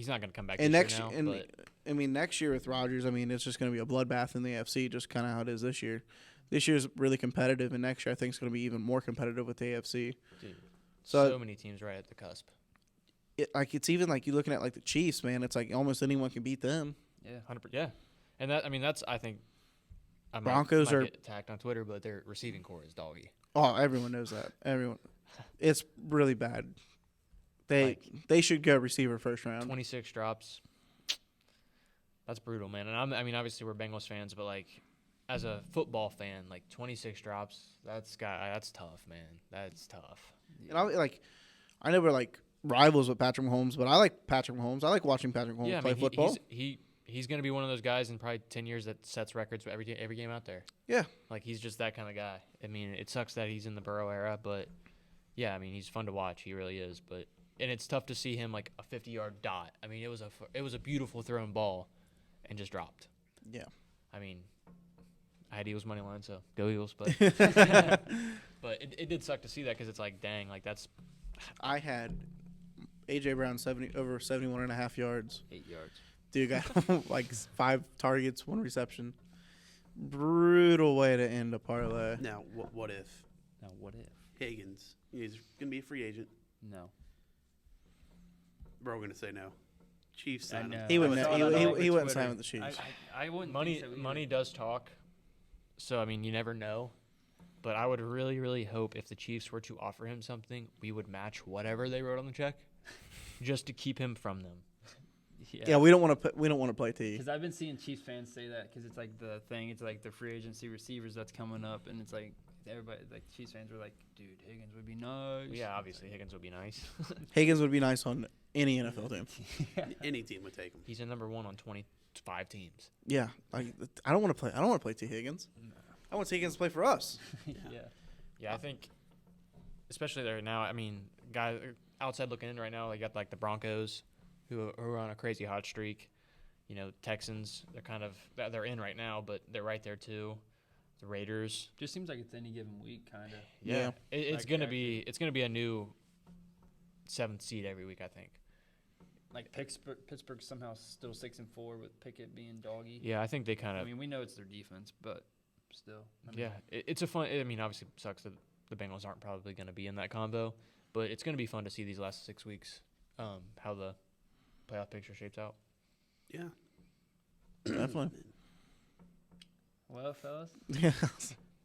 not going to come back and this next year now, and but I mean next year with Rodgers, I mean it's just going to be a bloodbath in the AFC, just kind of how it is this year. This year's really competitive, and next year I think it's going to be even more competitive with the AFC. dude, So- so many teams right at the cusp. It's even like you looking at like the Chiefs, man. It's like almost anyone can beat them. Yeah. 100%. Yeah, and that's I think Broncos might are- get attacked on Twitter, but their receiving core is doggy. Oh, everyone knows that. Everyone, it's really bad. They Like- should go receiver first round. 26 drops. That's brutal, man. And I mean, obviously we're Bengals fans, but like as a football fan, like 26 drops, that's tough, man. That's tough. And I know we're like rivals with Patrick Mahomes, but I like Patrick Mahomes. I like watching Patrick Mahomes Yeah, I play mean, football. he's going to be one of those guys in probably 10 years that sets records every game out there. Yeah. Like he's just that kind of guy. I mean, it sucks that he's in the Burrow era, but yeah, I mean, he's fun to watch. He really is. And it's tough to see him like a 50-yard dot. I mean, it was a beautiful thrown ball and just dropped. Yeah. I mean, I had Eagles money line, so go Eagles. But but it did suck to see that because it's like, dang, like that's I had A.J. Brown over 71.5 yards. 8 yards. Dude got like 5 targets, 1 reception. Brutal way to end a parlay. Now, what if Now, what if? Higgins? He's going to be a free agent. No. Bro, going to say no. Chiefs I sign him. know. He wouldn't. I saw He, that he, all he over wouldn't sign Twitter. with the Chiefs. I wouldn't money. think so either. Money does talk. So I mean, you never know. But I would really, really hope if the Chiefs were to offer him something, we would match whatever they wrote on the check, just to keep him from them. Yeah, we don't want to play T. Because I've been seeing Chiefs fans say that because it's like the thing. It's like the free agency receivers that's coming up, and it's like everybody, like Chiefs fans were like, "Dude, Higgins would be nice." Well, yeah, obviously Higgins would be nice. Higgins would be nice on any NFL team. Any team would take him. He's a number 1 on 25 teams. Yeah, I don't want to play T Higgins. I want T Higgins to play for us. yeah. Yeah, I think, especially there now. I mean, guys outside looking in right now, they got like the Broncos, who are on a crazy hot streak. Texans, they're in right now, but they're right there too. The Raiders. Just seems like it's any given week, kind of. Yeah. It's Like, gonna be a new 7th seed every week, I think. Like Pittsburgh somehow still 6-4 with Pickett being doggy. Yeah, I think they kind I of. mean, we know it's their defense, but still. I mean, Yeah, it's a fun. I mean, obviously, it sucks that the Bengals aren't probably going to be in that combo, but it's going to be fun to see these last 6 weeks, how the playoff picture shapes out. Yeah. Definitely. Well, fellas, Yeah.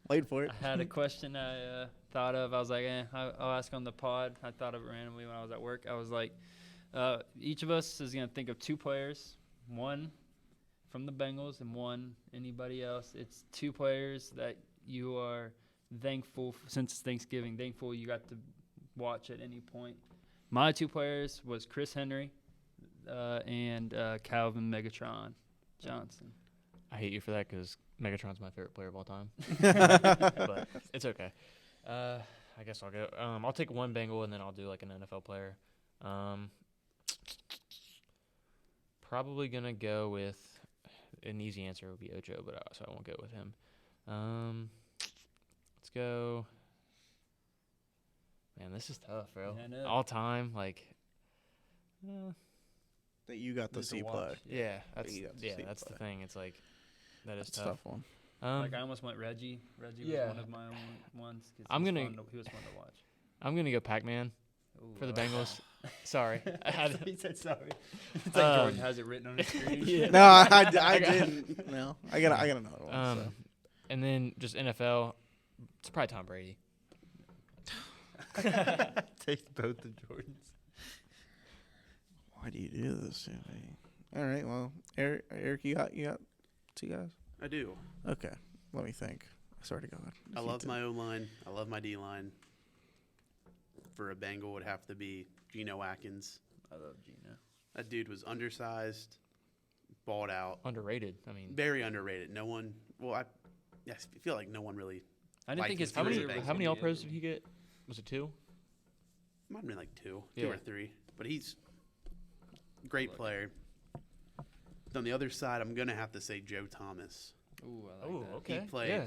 Wait for it. I had a question I thought of. I was like, I'll ask on the pod. I thought of it randomly when I was at work. I was like, each of us is going to think of 2 players, one from the Bengals and one anybody else. It's 2 players that you are thankful, since it's Thanksgiving, thankful you got to watch at any point. My 2 players was Chris Henry and Calvin Megatron Johnson. I hate you for that because Megatron's my favorite player of all time. But it's okay. I guess I'll go. I'll take one Bengal and then I'll do like an NFL player. Probably gonna go with an easy answer would be Ocho, but so I won't go with him. Let's go. Man, this is tough, bro. Yeah, I know. All time, like. That you got to Just to see play. watch. Yeah, that's you got to see that's the play. thing. It's like that is That's a tough. tough one. Like I almost went Reggie. Reggie was Yeah. one of my ones. 'Cause I'm he was gonna- fun he was fun to watch. I'm gonna go Pac-Man Ooh, for the Bengals. Sorry, I had. He said sorry. It's like Jordan Um, has it witten on his screen. Yeah. No, I didn't. No, I got another one. So. And then just NFL. It's probably Tom Brady. Take both the Jordans. Why do you do this to me? All right, well, Eric, you got two guys. I do. Okay, let me think. I swear to God. I love my O-line. I love my D-line. For a Bengal, would have to be Geno Atkins. I love Gino. That dude was undersized, balled out, Underrated. I mean, very underrated. No one. Well, I feel like no one really. I didn't Like think his his how many career was how many gonna All be Pros it. did he get? Was it 2? Might have been like two Yeah. or three. But he's a great player. On the other side, I'm gonna have to say Joe Thomas. Ooh, I like that. okay. played- Yeah.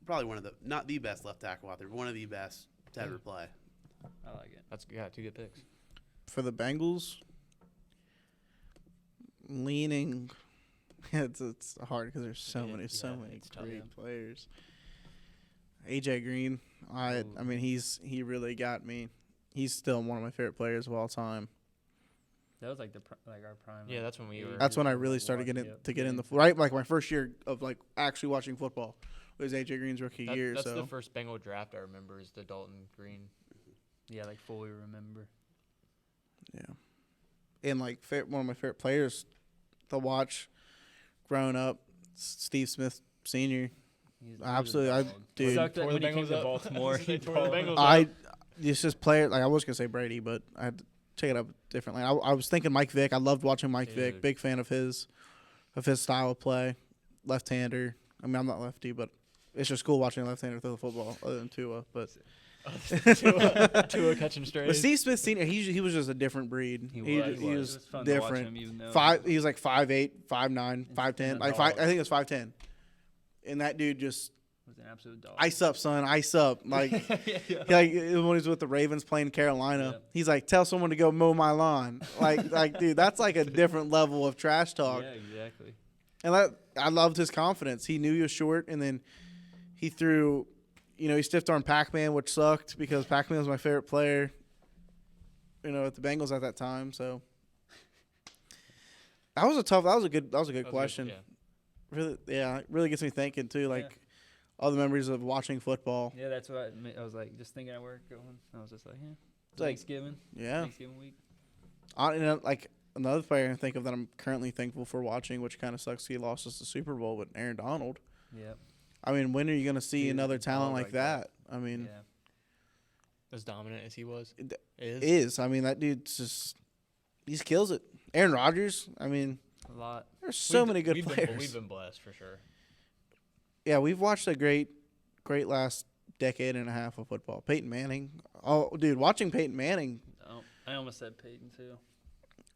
Probably one of the not the best left tackle out there, but one of the best to ever play. I like it. That's 2 good picks. For the Bengals, leaning. It's hard because there's so many It's tough. great Yeah. players. AJ Green, I mean he really got me. He's still one of my favorite players of all time. That was like our prime. Yeah, that's when we were. That's when I really started getting in the right, like my first year of like actually watching football was AJ Green's rookie year. That's So the first Bengal draft I remember is the Dalton Green. Yeah, like fully remember. yeah, and like one of my favorite players to watch growing up, Steve Smith Senior. He's Absolutely, a I dog. dude. Sucked that Tore the when he came Bengals to up. Baltimore. They he tore the balled. Bengals up. I just player like I was gonna say Brady, but I had to check it up differently. I was thinking Mike Vick. I loved watching Mike Vick. Dude. Big fan of his style of play. Left-hander. I mean, I'm not lefty, but it's just cool watching a left-hander throw the football, other than Tua. But Tua catching strays. but Steve Smith Senior, he was just a different breed. He He was. was It was fun to watch different. him, even though He was like 5'8", 5'9", 5'10". Like I think it was 5'10". And that dude just was an absolute dog. ice up, son, ice up. Like like when he was with the Ravens playing Carolina, Yeah. he's like, tell someone to go mow my lawn. Like dude, that's like a different level of trash talk. Yeah, exactly. And I loved his confidence. He knew he was short, and then he threw, he stiffed arm Pac-Man, which sucked because Pac-Man was my favorite player, at the Bengals at that time. So that was a good question. Really, yeah, it really gets me thinking too. Like all the memories of watching football. Yeah, that's what I was like. Just thinking at work going. I was just like, yeah, It's like- Thanksgiving. Yeah. Thanksgiving week. Like another player I think of that I'm currently thankful for watching, which kind of sucks he lost us the Super Bowl, but Aaron Donald. Yep. I mean, when are you going to see Dude, another talent dog like like that? I mean, Yeah. As dominant as he was. it is. I mean, that dude's just he kills it. Aaron Rodgers. I mean, A lot. there's so many good we've players. We've been blessed for sure. Yeah, we've watched a great last decade and a half of football. Peyton Manning. Oh, dude, watching Peyton Manning. Oh, I almost said Peyton too.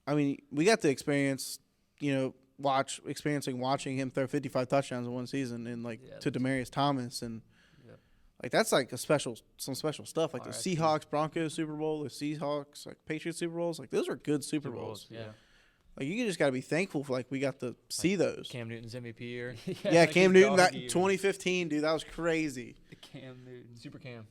I mean, we got to experience, watching him throw 55 touchdowns in one season, and to Demaryius Thomas, and that's like some special stuff. Like the R.I.P. Seahawks Broncos Super Bowl, the Seahawks Patriots Super Bowls. Like those are good Super Bowls. Yeah. Like you just got to be thankful for we got to see those. Cam Newton's MVP year. Yeah, like Cam his Newton, dog that years. 2015, dude, that was crazy. The Cam Newton. Super Cam.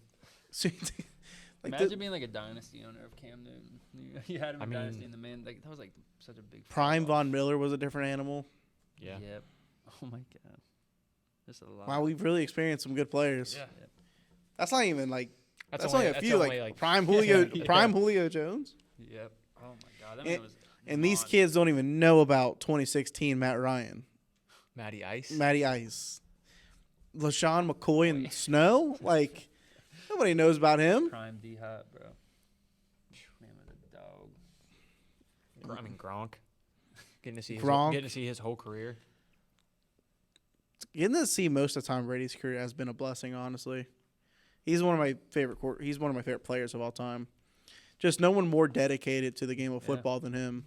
Imagine being like a dynasty owner of Cam Newton. You had him in dynasty, and the man that was like such a big. Prime fall off. Von Miller was a different animal. Yeah. Yep. Oh my god. Just a lot. Wow, we've really experienced some good players. Yeah. That's not even that's only a that's few. only, Prime Julio, Yeah. Prime Julio Jones. Yep. Oh my god. That And- man was. And these monster. kids don't even know about 2016 Matt Ryan, Matty Ice. Matty Ice, LaShawn McCoy, and Snow. Like nobody knows about him. Prime D Hop, bro. Man was a dog. Gronk. Getting to see Gronk. getting to see his whole career. Getting to see most of Tom Brady's career has been a blessing, honestly. He's one of my favorite players of all time. Just no one more dedicated to the game of football than him.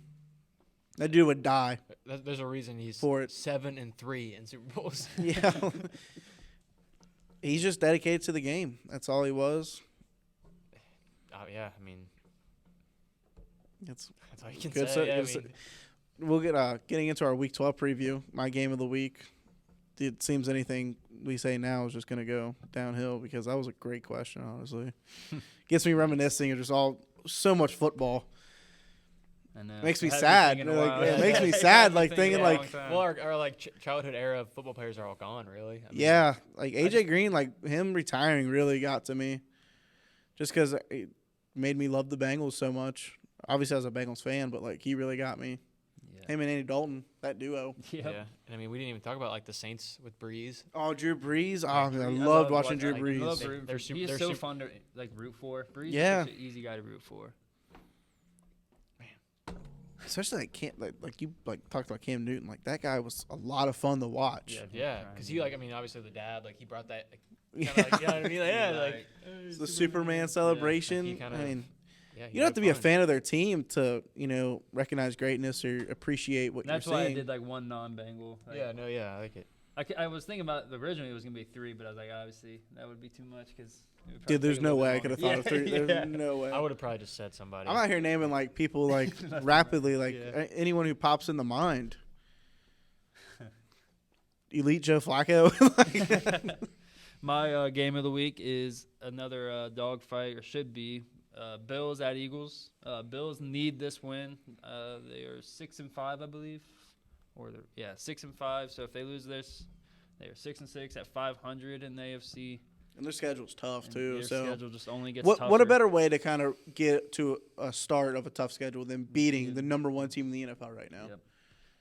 That dude would die. There's a reason he's for it. 7-3 in Super Bowls. Yeah. He's just dedicated to the game. That's all he was. Yeah, I mean, That's all you can good. say. We'll get getting into our Week 12 preview. My game of the week. It seems anything we say now is just going to go downhill because that was a great question, honestly. Gets me reminiscing of just so much football. I know. It makes me I had sad. been thinking a while. It makes me sad, like thinking like, our like childhood era of football players are all gone, really. I mean, yeah, like AJ Green, like him retiring really got to me, just because it made me love the Bengals so much. Obviously, I was a Bengals fan, but like he really got me. Yeah. Him and Andy Dalton, that duo. Yep. Yeah, and I mean, we didn't even talk about like the Saints with Breeze. Oh, Drew Brees. Oh, I I loved loved watching Drew I Brees. love rooting They're for- super- He's they're so super- fun to like root for. Breeze Yeah. is such an easy guy to root for. Especially like you talked about Cam Newton. Like that guy was a lot of fun to watch. Yeah, because he I mean, obviously the dad, like he brought that, Yeah. kinda, like, you know what I mean? Like, yeah, like It's the Superman celebration. Like, he kinda- I mean, yeah, you don't have to be a fan of their team to, recognize greatness or appreciate what That's you're why seeing. I did like one non-Bengal. Like, I like it. I was thinking about originally it was gonna be 3, but I was like, obviously that would be too much because. Dude, there's no way I could have thought of 3. There's no way. I would have probably just said somebody. I'm out here naming like people like rapidly, like Yeah. anyone who pops in the mind. Elite Joe Flacco. Like, My game of the week is another dog fight, or should be. Bills at Eagles. Bills need this win. They are 6-5, I believe, or 6-5. So if they lose this, they are 6-6 at 500 in the AFC. and their schedule's tough And too. their So schedule just only gets what tougher. a better way to kind of get to a start of a tough schedule than beating the number 1 team in the NFL right now. Yep.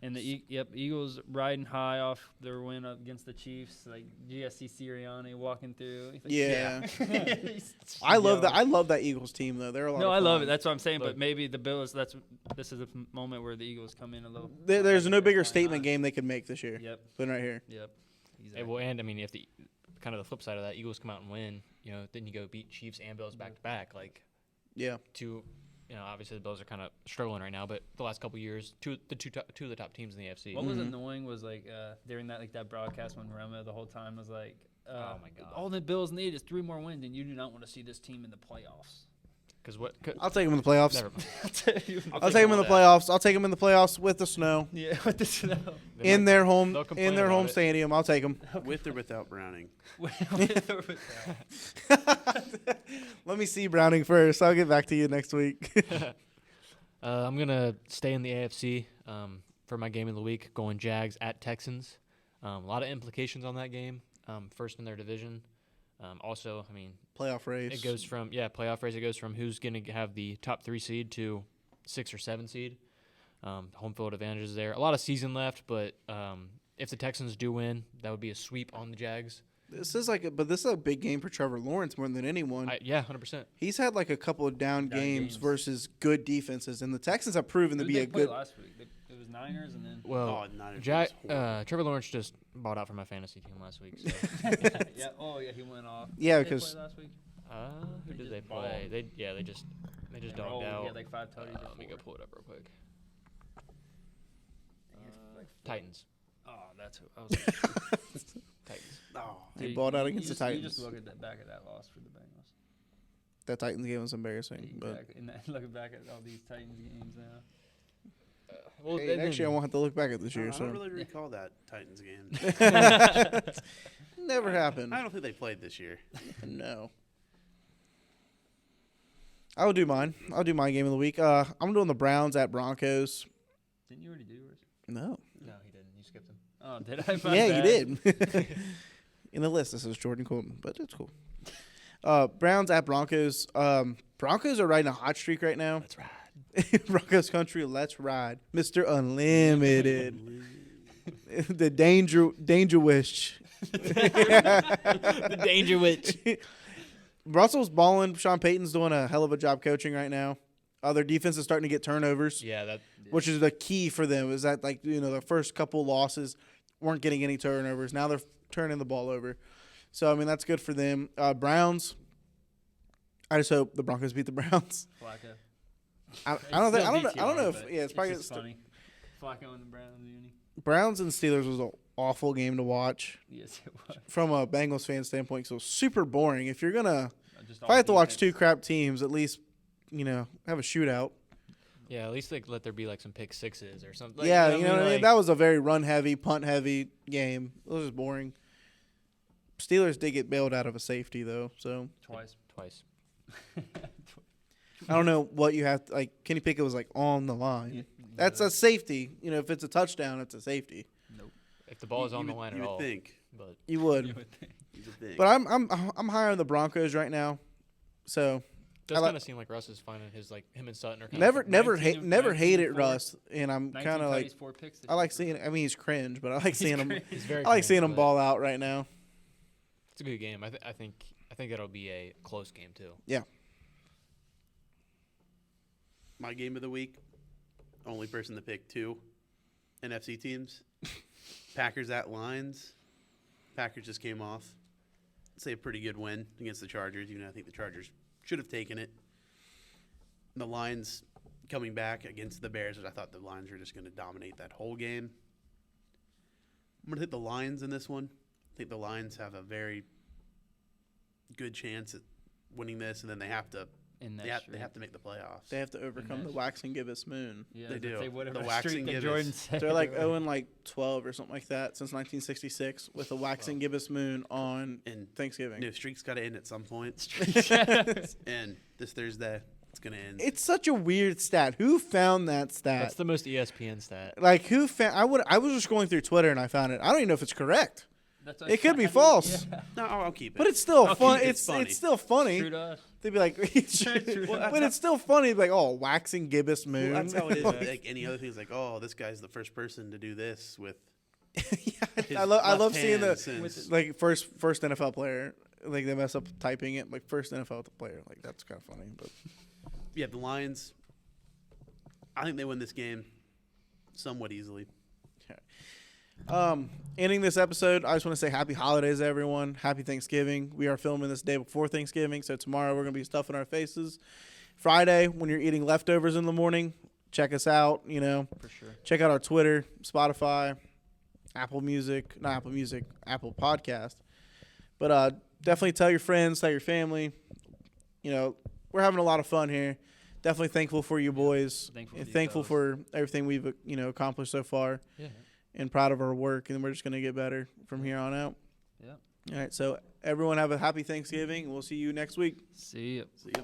And the Eagles riding high off their win up against the Chiefs, like GSC Sirianni walking through. He's like, Yeah. He's- I love Yo. that. I love that Eagles team though. They're a lot. No, of I love fun. it. That's what I'm saying. Look. But maybe the Bills. This is a moment where the Eagles come in a little. There's no bigger Why statement not? game they could make this year Yep. than right here. Yep. Hey, Exactly. well, and I mean, if the kind of the flip side of that, Eagles come out and win, then you go beat Chiefs and Bills back to back, like Yeah. obviously the Bills are kind of struggling right now, but the last couple years, two of the top teams in the AFC. What was Mhm. annoying was like during that broadcast when Roma the whole time was like, Oh my God. all the Bills need is 3 more wins, and you do not want to see this team in the playoffs. Because what? I'll take them in the playoffs. Never mind. I'll take them in the playoffs. I'll take them in the playoffs with the snow Yeah, with the snow. They in might- their home they'll complain in their about home it. stadium. I'll take them. With or without Browning. Let me see Browning first. I'll get back to you next week. I'm gonna stay in the AFC for my game of the week, going Jags at Texans. A lot of implications on that game. First in their division. Also, I mean, Playoff race. it goes from playoff race. It goes from who's gonna have the top 3 seed to 6 or 7 seed. Home field advantages there. A lot of season left, but if the Texans do win, that would be a sweep on the Jags. This is a big game for Trevor Lawrence more than anyone. 100%. He's had like a couple of down games games. versus good defenses, and the Texans have proven to Who be did a they play good. last week? It was Niners, and then Well, Niners Jack, was horrible. Trevor Lawrence just bought out for my fantasy team last week. So. yeah, he went off. Yeah, Who did they because- play last week? Who They did just they play? They just dogged rolled. out. He had like 5 tutties. Let me go pull it up real quick. Like Titans. Oh, that's who I was. Titans. Oh, They balled out against the You Titans. just look at that back at that loss for the Bengals. That Titans game was embarrassing, but Looking back at all these Titans games now. Well, hey, next year I won't have to look back at this I year. don't So really recall that Titans game. never happened. I don't think they played this year. No. I will do mine. I'll do my game of the week. I'm doing the Browns at Broncos. Didn't you already do yours? No. No, he didn't. You skipped him. Oh, did I? My Yeah, you bad. did. In the list, this is Jordan Colton, but it's cool. Browns at Broncos. Broncos are riding a hot streak right now. That's right. Broncos country, let's ride, Mr. Unlimited. The danger wish. The danger witch. Russell's balling. Sean Payton's doing a hell of a job coaching right now. Their defense is starting to get turnovers, Yeah, which is the key for them. Is that their first couple losses weren't getting any turnovers. Now they're turning the ball over. So I mean that's good for them. Browns. I just hope the Broncos beat the Browns. Flacco. I It's don't still know. DTR, If but it's probably just funny. Flacco and the Browns, uni. Browns and Steelers was an awful game to watch Yes, it was. from a Bengals fan standpoint. So super boring. If you're gonna, Just if I have to watch defense. two crap teams, at least have a shootout. Yeah, at least let there be like some pick sixes or something. Yeah, you know what I mean. Like, That was a very run heavy, punt heavy game. It was just boring. Steelers did get bailed out of a safety though, so Twice. I don't know what you have to, like. Kenny Pickett was like on the line. Yeah. That's a safety. If it's a touchdown, it's a safety. Nope. if the ball is on the line you at would all. think. But You would. You would think. You would think. But I'm higher on the Broncos right now. So it does I like- kind of seem like Russ is finding his like him and Sutton are kind never of 19 hated 4. Russ, and I'm 19 kind of like tutties, 4 picks this I like year. seeing. I mean, he's cringe, but I like seeing him. he's very. I like seeing cringe, him but ball out right now. It's a good game. I think that'll be a close game too. My game of the week, only person to pick 2 NFC teams. Packers at Lions. Packers just came off, I'd say, a pretty good win against the Chargers, even though I think the Chargers should have taken it. And the Lions coming back against the Bears, which I thought the Lions were just going to dominate that whole game. I'm going to hit the Lions in this one. I think the Lions have a very good chance at winning this, and then they have to In that they streak. have to make the playoffs. They have to overcome the Nice. wax and give us moon. Yeah, They as do. if They would have The a waxing streak that gibbous. Jordan said. They're like they would. 0-12 or something like that since 1966 with a wax and gibbous moon on And Thanksgiving. no, streak's got to end at some point. It's And this Thursday, it's going to end. such a weird stat. Who found that stat? That's the most ESPN stat. Like who found? I was just going through Twitter and I found it. I don't even know if it's correct. That's It could be yeah. false. No, I'll keep it. But it's still I'll fun. keep it It's funny. still funny. True to us. They'd be like, but it's still funny. Like, oh, waxing gibbous moon. Well, that's how it is. Like any other things, like, oh, this guy's the first person to do this with. his I love left seeing hand the since- like first NFL player. Like they mess up typing it. Like first NFL player. Like that's kind of funny. But Yeah, the Lions. I think they win this game somewhat easily. ending this episode, I just want to say happy holidays, everyone. Happy Thanksgiving. We are filming this day before Thanksgiving, so tomorrow we're gonna be stuffing our faces. Friday, when you're eating leftovers in the morning, check us out. For sure. Check out our Twitter, Spotify, Apple Podcast. But definitely tell your friends, tell your family. We're having a lot of fun here. Definitely thankful for you boys. Thankful And for you thankful fellas. for everything we've accomplished so far. Yeah. And proud of our work, and we're just gonna get better from here on out. Yeah. All right, so everyone have a happy Thanksgiving, and we'll see you next week. See ya. See ya.